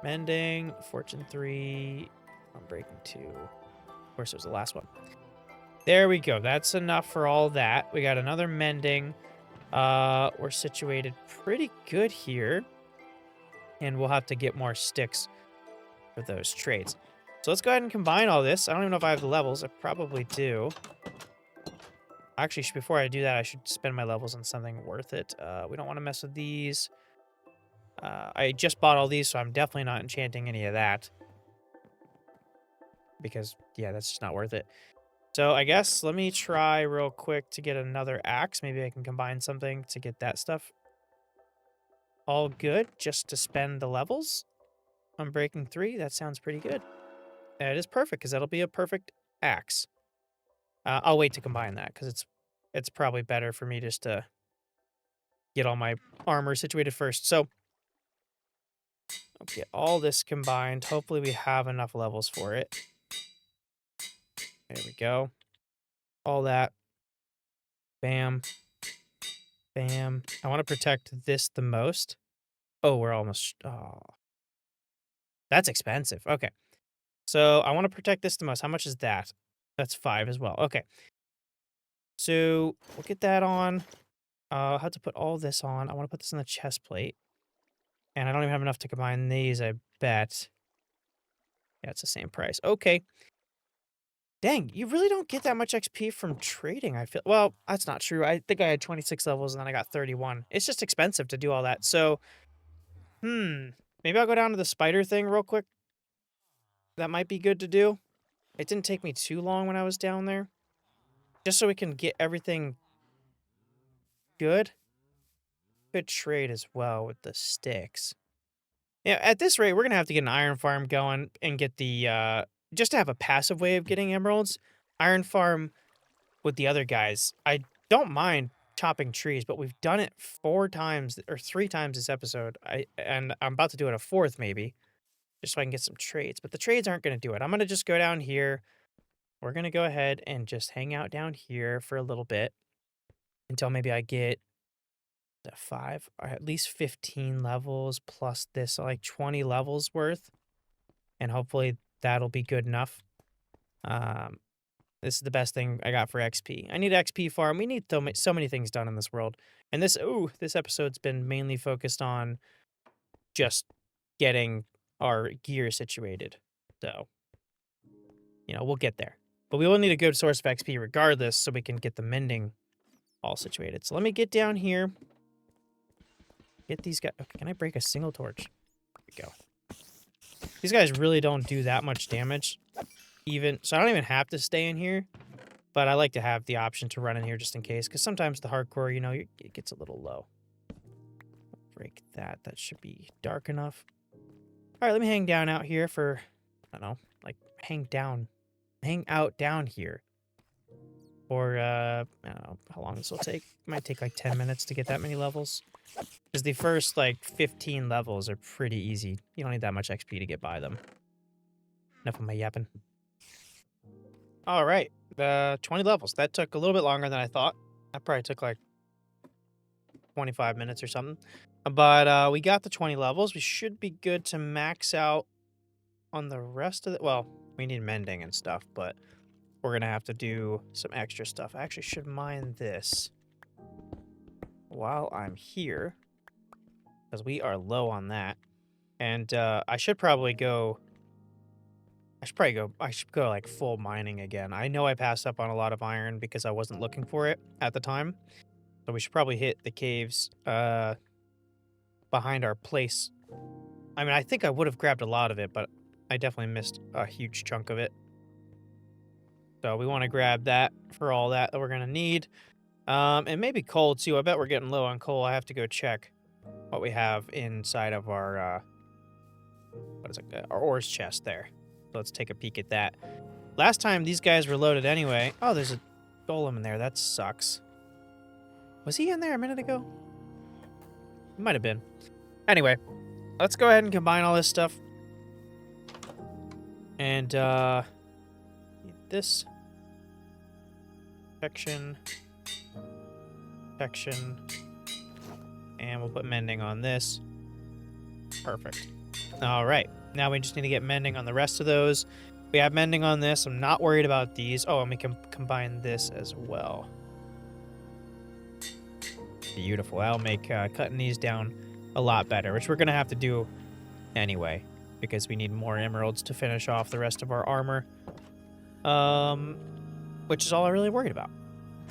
Mending, Fortune 3, Unbreaking 2. Of course, it was the last one. There we go. That's enough for all that. We got another mending. We're situated pretty good here. And we'll have to get more sticks for those trades. So let's go ahead and combine all this. I don't even know if I have the levels. I probably do. Actually, before I do that, I should spend my levels on something worth it. We don't want to mess with these. I just bought all these, so I'm definitely not enchanting any of that. Because, yeah, that's just not worth it. So I guess let me try real quick to get another axe. Maybe I can combine something to get that stuff all good just to spend the levels. Unbreaking 3, that sounds pretty good. That is perfect, because that'll be a perfect axe. I'll wait to combine that, because it's probably better for me just to get all my armor situated first. So I'll get all this combined. Hopefully we have enough levels for it. There we go. All that. Bam. Bam. I want to protect this the most. Oh, we're almost... Oh. That's expensive. Okay. So I want to protect this the most. How much is that? That's 5 as well. Okay. So we'll get that on. I'll have to put all this on. I want to put this on the chest plate. And I don't even have enough to combine these, I bet. Yeah, it's the same price. Okay. Dang, you really don't get that much XP from trading, I feel. Well, that's not true. I think I had 26 levels and then I got 31. It's just expensive to do all that. So, maybe I'll go down to the spider thing real quick. That might be good to do. It didn't take me too long when I was down there. Just so we can get everything good. Good trade as well with the sticks. Yeah, at this rate, we're going to have to get an iron farm going and get the, just to have a passive way of getting emeralds. Iron farm with the other guys. I don't mind chopping trees, but we've done it 4 times or 3 times this episode. And I'm about to do it a 4th maybe, just so I can get some trades. But the trades aren't going to do it. I'm going to just go down here. We're going to go ahead and just hang out down here for a little bit until maybe I get the 5 or at least 15 levels plus this, like 20 levels worth. And hopefully that'll be good enough. This is the best thing I got for XP. I need XP farm. We need so many things done in this world. And this episode's been mainly focused on just getting our gear situated. So, we'll get there. But we will need a good source of XP regardless so we can get the mending all situated. So let me get down here. Get these guys. Okay, can I break a single torch? There we go. These guys really don't do that much damage. So I don't even have to stay in here. But I like to have the option to run in here just in case. Because sometimes the hardcore, it gets a little low. Break that. That should be dark enough. All right, let me hang down out here for, I don't know, like hang out down here. Or, I don't know how long this will take. It might take like 10 minutes to get that many levels. Because the first like 15 levels are pretty easy. You don't need that much XP to get by them. Enough of my yapping. All right, 20 levels. That took a little bit longer than I thought. That probably took like 25 minutes or something. But we got the 20 levels. We should be good to max out on the rest of it. Well, we need mending and stuff, but we're going to have to do some extra stuff. I actually should mine this while I'm here, because we are low on that. And I should probably go like full mining again. I know I passed up on a lot of iron because I wasn't looking for it at the time. So we should probably hit the caves behind our place. I mean, I think I would have grabbed a lot of it, but I definitely missed a huge chunk of it. So we want to grab that for all that we're going to need. And maybe coal too. I bet we're getting low on coal. I have to go check what we have inside of our, what is it? Our ores chest there. Let's take a peek at that. Last time these guys were loaded anyway. Oh, there's a golem in there. That sucks. Was he in there a minute ago? He might have been. Anyway, let's go ahead and combine all this stuff. And, need this. Protection. And we'll put mending on this. Perfect. All right. Now we just need to get mending on the rest of those. We have mending on this. I'm not worried about these. Oh, and we can combine this as well. Beautiful. That'll make cutting these down a lot better, which we're going to have to do anyway, because we need more emeralds to finish off the rest of our armor. Which is all I'm really worried about.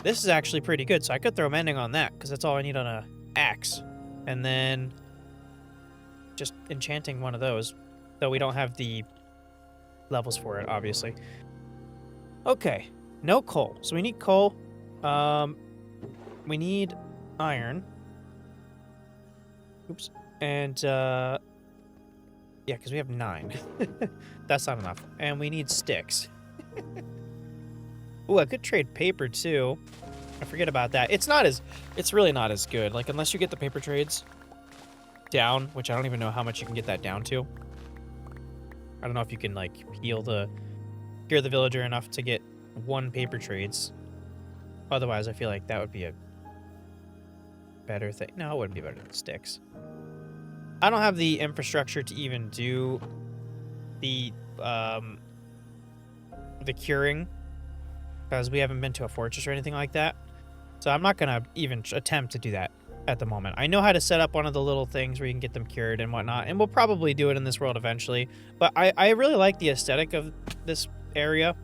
This is actually pretty good, so I could throw mending on that, because that's all I need on a axe. And then just enchanting one of those, though we don't have the levels for it, obviously. Okay, no coal. So we need coal. We need iron. Oops. And, yeah, because we have 9. That's not enough. And we need sticks. Ooh, I could trade paper, too. I forget about that. It's really not as good. Like, unless you get the paper trades down, which I don't even know how much you can get that down to. I don't know if you can, like, heal the villager enough to get 1 paper trades. Otherwise, I feel like that would be a better thing. No, it wouldn't be better than sticks. I don't have the infrastructure to even do the curing, because we haven't been to a fortress or anything like that. So I'm not going to even attempt to do that at the moment. I know how to set up one of the little things where you can get them cured and whatnot, and we'll probably do it in this world eventually. But I really like the aesthetic of this area.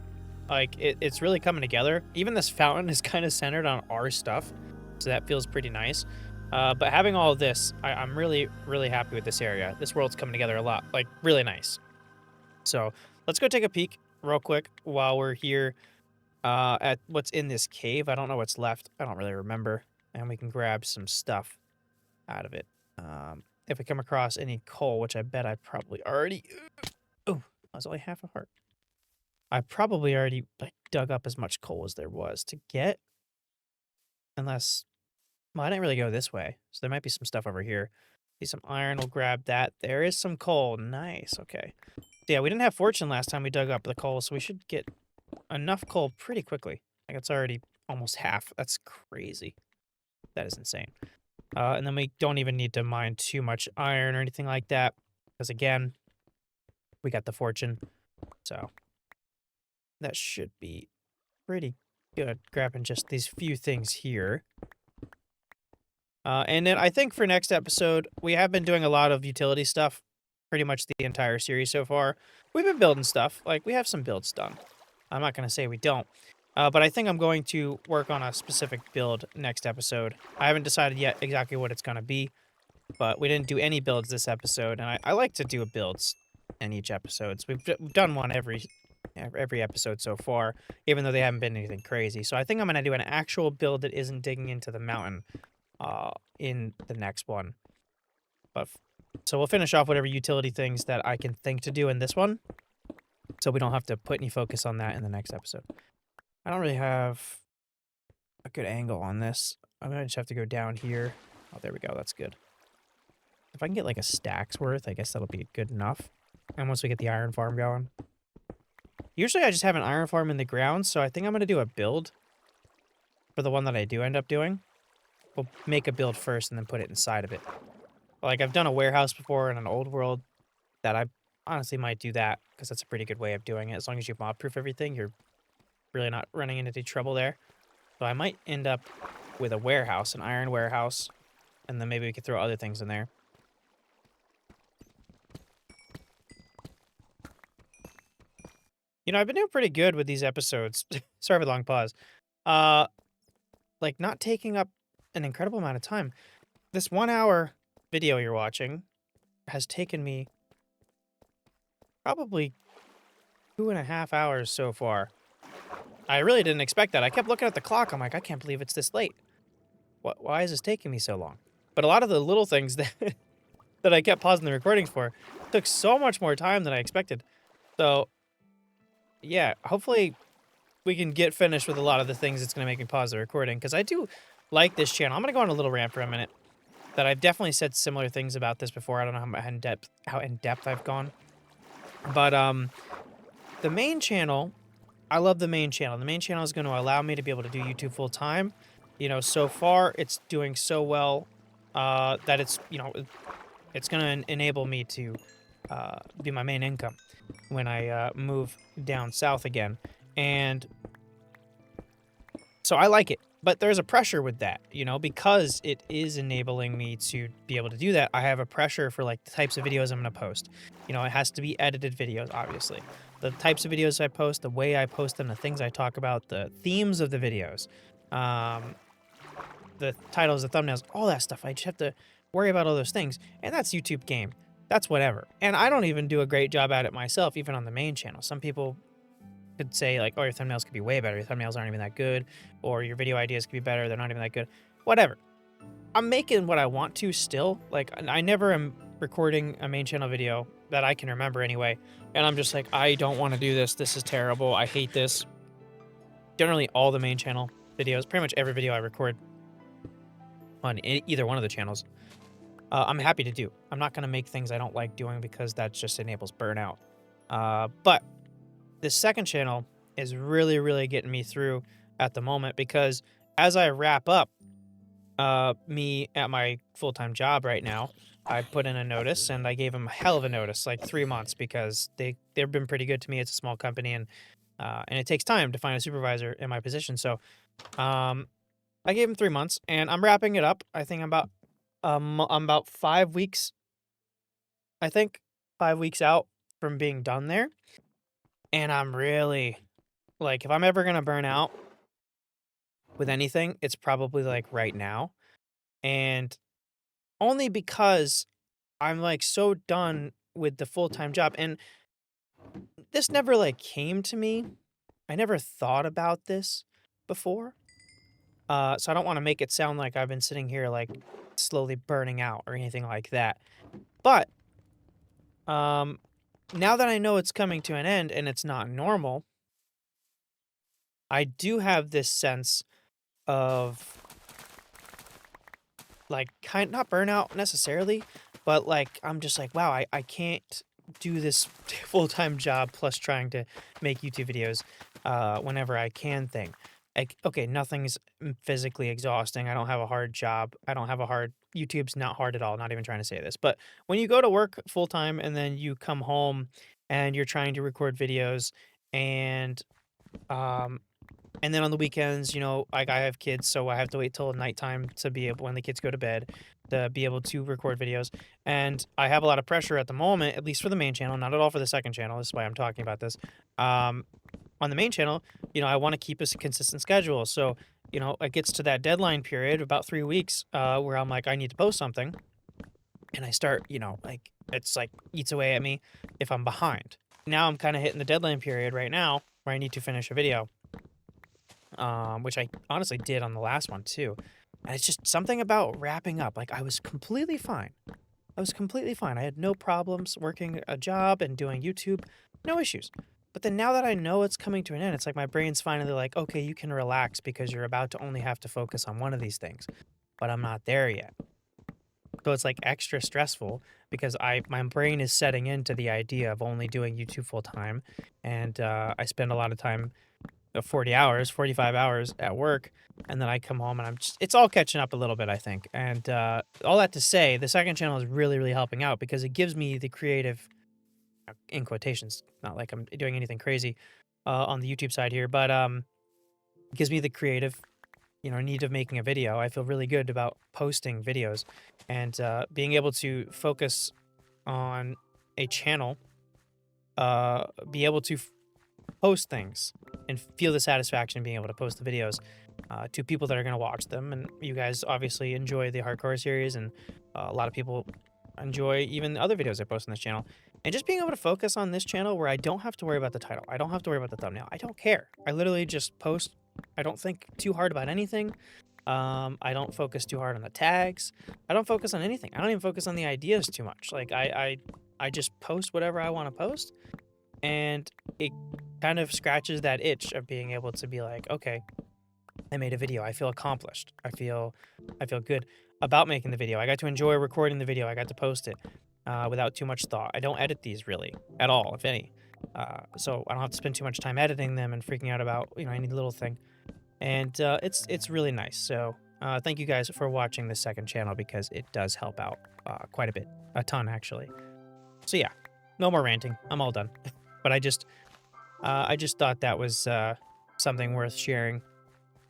Like, it's really coming together. Even this fountain is kind of centered on our stuff, so that feels pretty nice. But having all of this, I'm really, really happy with this area. This world's coming together a lot, like, really nice. So let's go take a peek real quick while we're here at what's in this cave. I don't know what's left. I don't really remember. And we can grab some stuff out of it. If we come across any coal, which I bet I probably already... Oh, that was only half a heart. I probably already like dug up as much coal as there was to get. Unless... Well, I didn't really go this way, so there might be some stuff over here. See some iron, we'll grab that. There is some coal. Nice, okay. Yeah, we didn't have fortune last time we dug up the coal, so we should get enough coal pretty quickly. Like, it's already almost half. That's crazy. That is insane. And then we don't even need to mine too much iron or anything like that, because again, we got the fortune. So that should be pretty good. Grabbing just these few things here. And then I think for next episode, we have been doing a lot of utility stuff pretty much the entire series so far. We've been building stuff. Like, we have some builds done. I'm not going to say we don't. But I think I'm going to work on a specific build next episode. I haven't decided yet exactly what it's going to be, but we didn't do any builds this episode, and I like to do builds in each episode. So we've done one every episode so far, even though they haven't been anything crazy. So I think I'm going to do an actual build that isn't digging into the mountain in the next one. But so we'll finish off whatever utility things that I can think to do in this one, so we don't have to put any focus on that in the next episode. I don't really have a good angle on this. I'm gonna just have to go down here. Oh, there we go. That's good. If I can get like a stack's worth, I guess that'll be good enough. And once we get the iron farm going. Usually I just have an iron farm in the ground, so I think I'm gonna do a build for the one that I do end up doing. We'll make a build first and then put it inside of it. Like, I've done a warehouse before in an old world that I honestly might do that because that's a pretty good way of doing it. As long as you mob-proof everything, you're really not running into any trouble there. So I might end up with a warehouse, an iron warehouse, and then maybe we could throw other things in there. You know, I've been doing pretty good with these episodes. Sorry for the long pause. Like, not taking up an incredible amount of time. This 1 hour video you're watching has taken me probably 2.5 hours so far. I really didn't expect that. I kept looking at the clock. I'm like, I can't believe it's this late. Why is this taking me so long? But a lot of the little things that that I kept pausing the recordings for took so much more time than I expected. So, yeah, hopefully we can get finished with a lot of the things that's going to make me pause the recording, because I do like this channel. I'm going to go on a little rant for a minute. That I've definitely said similar things about this before. I don't know how in depth I've gone. But the main channel, I love the main channel. The main channel is going to allow me to be able to do YouTube full time. You know, so far it's doing so well that it's, you know, it's going to enable me to be my main income when I move down south again. And so I like it. But there's a pressure with that, you know, because it is enabling me to be able to do that. I have a pressure for like the types of videos I'm going to post. You know, it has to be edited videos, obviously. The types of videos I post, the way I post them, the things I talk about, the themes of the videos, the titles, the thumbnails, all that stuff. I just have to worry about all those things. And that's YouTube game. That's whatever. And I don't even do a great job at it myself, even on the main channel. Some people could say like, oh, your thumbnails could be way better. Your thumbnails aren't even that good. Or your video ideas could be better. They're not even that good. Whatever. I'm making what I want to still. Like, I never am recording a main channel video that I can remember anyway. And I'm just like, I don't want to do this. This is terrible. I hate this. Generally, all the main channel videos, pretty much every video I record on either one of the channels, I'm happy to do. I'm not going to make things I don't like doing because that just enables burnout. But this second channel is really, really getting me through at the moment, because as I wrap up me at my full-time job right now, I put in a notice, and I gave them a hell of a notice, like 3 months, because they've been pretty good to me. It's a small company, and it takes time to find a supervisor in my position. So I gave them 3 months, and I'm wrapping it up. I think I'm about 5 weeks. I think 5 weeks out from being done there. And I'm really, like, if I'm ever going to burn out with anything, it's probably, like, right now. And only because I'm, like, so done with the full-time job. And this never, like, came to me. I never thought about this before. So I don't want to make it sound like I've been sitting here, like, slowly burning out or anything like that. But now that I know it's coming to an end and it's not normal, I do have this sense of, like, not burnout necessarily, but, like, I'm just like, wow, I can't do this full-time job plus trying to make YouTube videos whenever I can thing. Like, okay, nothing's physically exhausting. I don't have a hard job. I don't have a hard... YouTube's not hard at all. Not even trying to say this. But when you go to work full-time and then you come home and you're trying to record videos, and um, and then on the weekends, you know, like, I have kids, so I have to wait till nighttime to be able, when the kids go to bed, to be able to record videos. And I have a lot of pressure at the moment, at least for the main channel, not at all for the second channel. This is why I'm talking about this. On the main channel, you know, I want to keep a consistent schedule. So, you know, it gets to that deadline period, about 3 weeks, where I'm like, I need to post something. And I start, you know, like, it's like eats away at me if I'm behind. Now I'm kind of hitting the deadline period right now where I need to finish a video. Which I honestly did on the last one too. And it's just something about wrapping up. Like, I was completely fine. I was completely fine. I had no problems working a job and doing YouTube. No issues. But then now that I know it's coming to an end, it's like my brain's finally like, okay, you can relax because you're about to only have to focus on one of these things. But I'm not there yet. So it's like extra stressful because my brain is setting into the idea of only doing YouTube full time, and I spend a lot of time, 40 hours, 45 hours at work, and then I come home and it's all catching up a little bit, I think. And all that to say, the second channel is really, really helping out because it gives me the creative, in quotations, not like I'm doing anything crazy on the YouTube side here, but it gives me the creative, need of making a video. I feel really good about posting videos and being able to focus on a channel, be able to post things and feel the satisfaction being able to post the videos to people that are going to watch them. And you guys obviously enjoy the hardcore series, and a lot of people enjoy even other videos I post on this channel. And just being able to focus on this channel where I don't have to worry about the title, I don't have to worry about the thumbnail, I don't care. I literally just post. I don't think too hard about anything. I don't focus too hard on the tags. I don't focus on anything. I don't even focus on the ideas too much. Like I just post whatever I want to post, and it kind of scratches that itch of being able to be like, okay, I made a video. I feel accomplished. I feel good about making the video. I got to enjoy recording the video. I got to post it without too much thought. I don't edit these really at all, if any. So I don't have to spend too much time editing them and freaking out about any little thing. And it's really nice. So thank you guys for watching the second channel because it does help out quite a bit, a ton actually. So yeah, no more ranting. I'm all done. But I just thought that was something worth sharing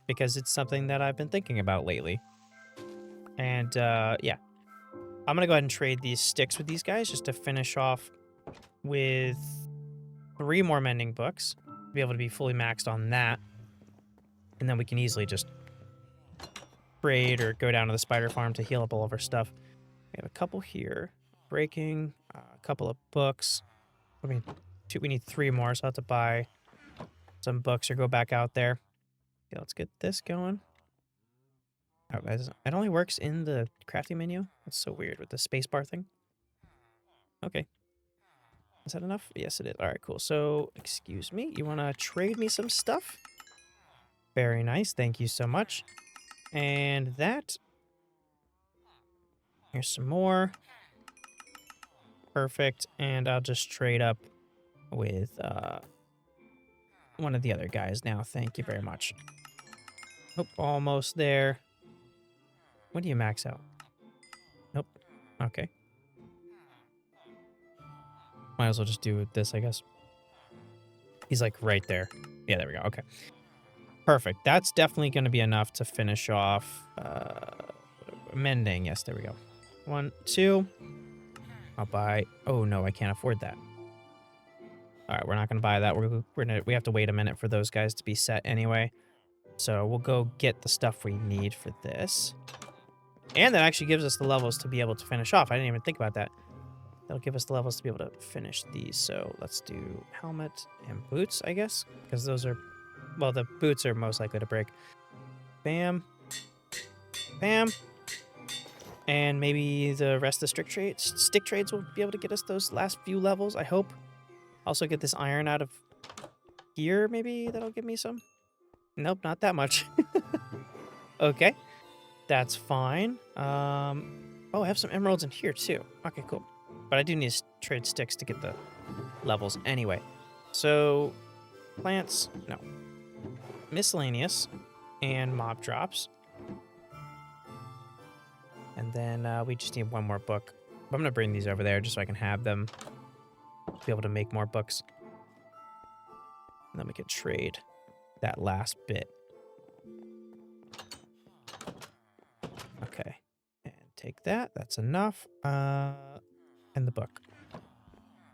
because it's something that I've been thinking about lately. And yeah, I'm gonna go ahead and trade these sticks with these guys just to finish off with 3 more mending books, be able to be fully maxed on that. And then we can easily just trade or go down to the spider farm to heal up all of our stuff. We have a couple here. Breaking, a couple of books. I mean, we need 3 more, so I'll have to buy some books or go back out there. Okay, let's get this going. Oh, it only works in the crafting menu? That's so weird with the spacebar thing. Okay. Is that enough? Yes, it is. All right, cool. So, excuse me. You want to trade me some stuff? Very nice. Thank you so much. And that. Here's some more. Perfect. And I'll just trade up with one of the other guys now. Thank you very much. Oh, almost there. When do you max out? Nope. Okay. Might as well just do this, I guess. He's like right there. Yeah, there we go. Okay. Perfect. That's definitely going to be enough to finish off mending. Yes, there we go. 1, 2. I'll buy. Oh no, I can't afford that. All right, we're not going to buy that. We have to wait a minute for those guys to be set anyway. So we'll go get the stuff we need for this. And that actually gives us the levels to be able to finish off. I didn't even think about that. That'll give us the levels to be able to finish these. So let's do helmet and boots, I guess. Because those are, well, the boots are most likely to break. Bam. Bam. And maybe the rest of the stick trades will be able to get us those last few levels, I hope. Also get this iron out of here, maybe that'll give me some. Nope, not that much. Okay, that's fine. Oh, I have some emeralds in here too. Okay, cool. But I do need to trade sticks to get the levels anyway. So, plants, no. Miscellaneous and mob drops. And then we just need 1 more book. I'm going to bring these over there just so I can have them be able to make more books. And then we can trade that last bit. Okay. And take that. That's enough. And the book.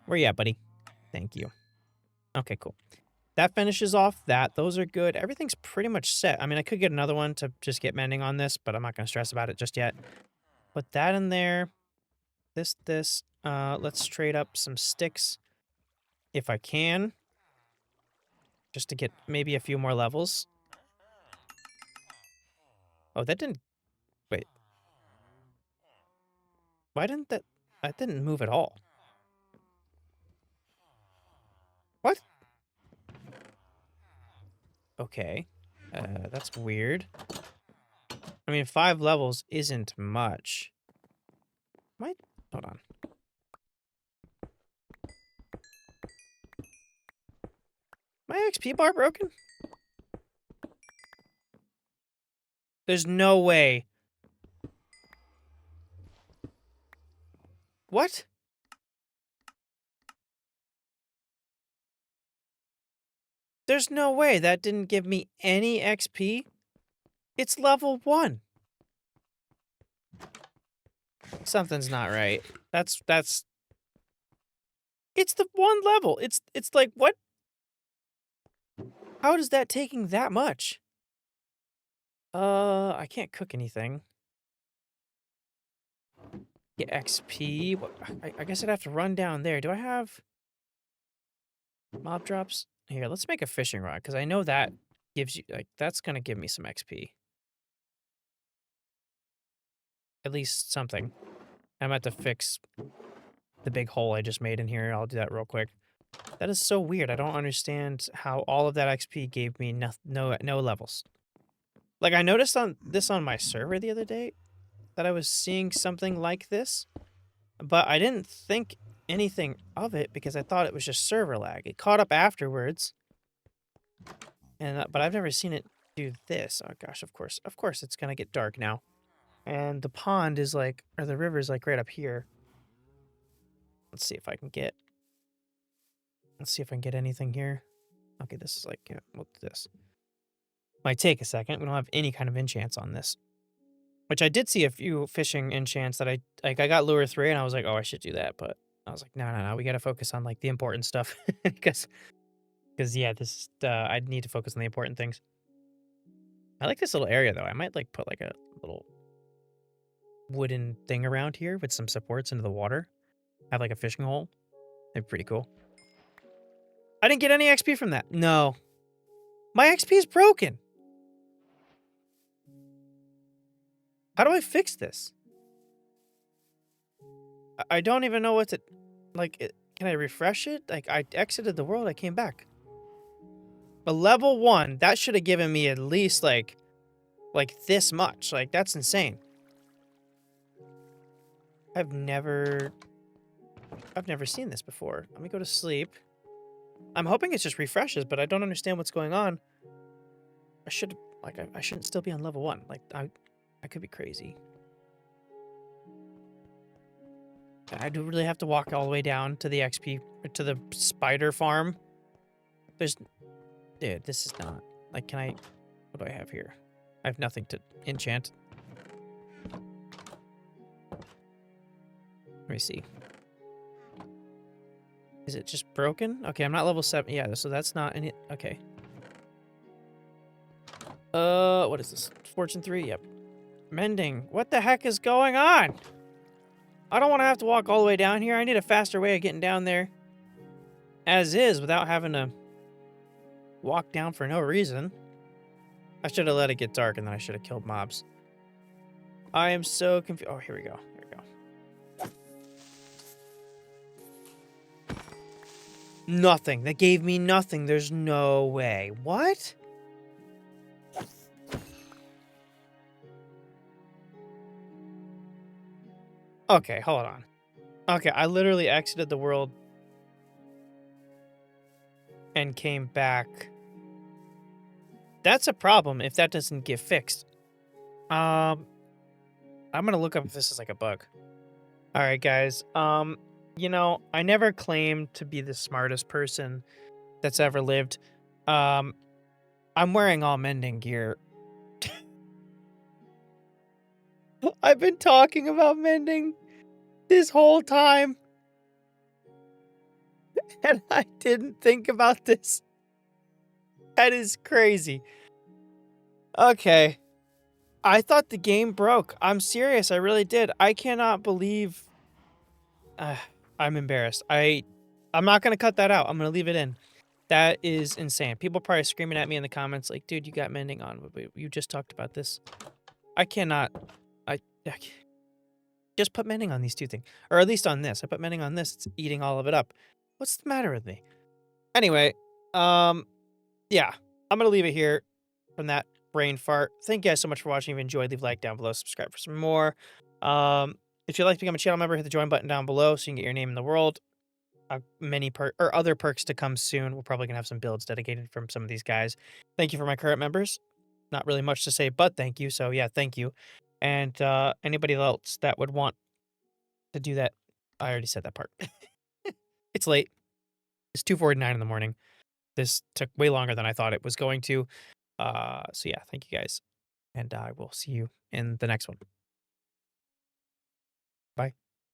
Where you at, buddy? Thank you. Okay, cool. That finishes off that. Those are good. Everything's pretty much set. I mean, I could get another one to just get mending on this, but I'm not going to stress about it just yet. Put that in there. This. Let's trade up some sticks if I can. Just to get maybe a few more levels. Oh, that didn't... Wait. Why didn't that didn't move at all. What? Okay. That's weird. I mean, 5 levels isn't much. Might hold on. My XP bar broken? There's no way. What? There's no way that didn't give me any XP? It's level 1. Something's not right. That's it's the 1 level. It's like, what? How is that taking that much? I can't cook anything. Get XP. What? I guess I'd have to run down there. Do I have mob drops? Here, let's make a fishing rod, because I know that gives you, like, that's gonna give me some XP. At least something. I'm about to fix the big hole I just made in here. I'll do that real quick. That is so weird. I don't understand how all of that XP gave me no levels. Like, I noticed on my server the other day that I was seeing something like this, but I didn't think anything of it because I thought it was just server lag. It caught up afterwards, and but I've never seen it do this. Oh gosh, of course it's gonna get dark now, and the pond is like, or the river is like right up here. Let's see if I can get. Let's see if I can get anything here. Okay, this is like, yeah, we'll do this. Might take a second. We don't have any kind of enchants on this. Which I did see a few fishing enchants that I got lure 3 and I was like, oh, I should do that. But I was like, no, we got to focus on like the important stuff. Because yeah, this I need to focus on the important things. I like this little area though. I might like put like a little wooden thing around here with some supports into the water. Have like a fishing hole. That'd be pretty cool. I didn't get any XP from that. No. My XP is broken. How do I fix this? I don't even know what to... Like, can I refresh it? Like, I exited the world, I came back. A level 1, that should have given me at least, like this much. Like, that's insane. I've never seen this before. Let me go to sleep. I'm hoping it just refreshes, but I don't understand what's going on. I should... Like, I shouldn't still be on level 1. Like, I could be crazy. I do really have to walk all the way down to the XP, to the spider farm. There's... Dude, this is not... Like, can I... What do I have here? I have nothing to enchant. Let me see. Is it just broken? Okay, I'm not level 7. Yeah, so that's not any... Okay. What is this? Fortune 3? Yep. Mending. What the heck is going on? I don't want to have to walk all the way down here. I need a faster way of getting down there. As is, without having to walk down for no reason. I should have let it get dark and then I should have killed mobs. I am so confused. Oh, here we go. Here we go. Nothing. That gave me nothing. There's no way. What? Okay, hold on. Okay, I literally exited the world and came back. That's a problem if that doesn't get fixed. I'm gonna look up if this is like a bug. All right, guys. You know, I never claimed to be the smartest person that's ever lived. I'm wearing all mending gear. I've been talking about mending this whole time. And I didn't think about this. That is crazy. Okay. I thought the game broke. I'm serious. I really did. I cannot believe... I'm embarrassed. I'm not going to cut that out. I'm going to leave it in. That is insane. People probably screaming at me in the comments like, dude, you got mending on. But you just talked about this. I cannot... I just put mending on these two things. Or at least on this. I put mending on this. It's eating all of it up. What's the matter with me? Anyway, yeah. I'm going to leave it here from that brain fart. Thank you guys so much for watching. If you enjoyed, leave a like down below, subscribe for some more. If you'd like to become a channel member, hit the join button down below so you can get your name in the world. Many or other perks to come soon. We're probably gonna have some builds dedicated from some of these guys. Thank you for my current members. Not really much to say, but thank you. So yeah, thank you. And anybody else that would want to do that, I already said that part. It's late. It's 2:49 in the morning. This took way longer than I thought it was going to. So yeah, thank you guys, and I will see you in the next one.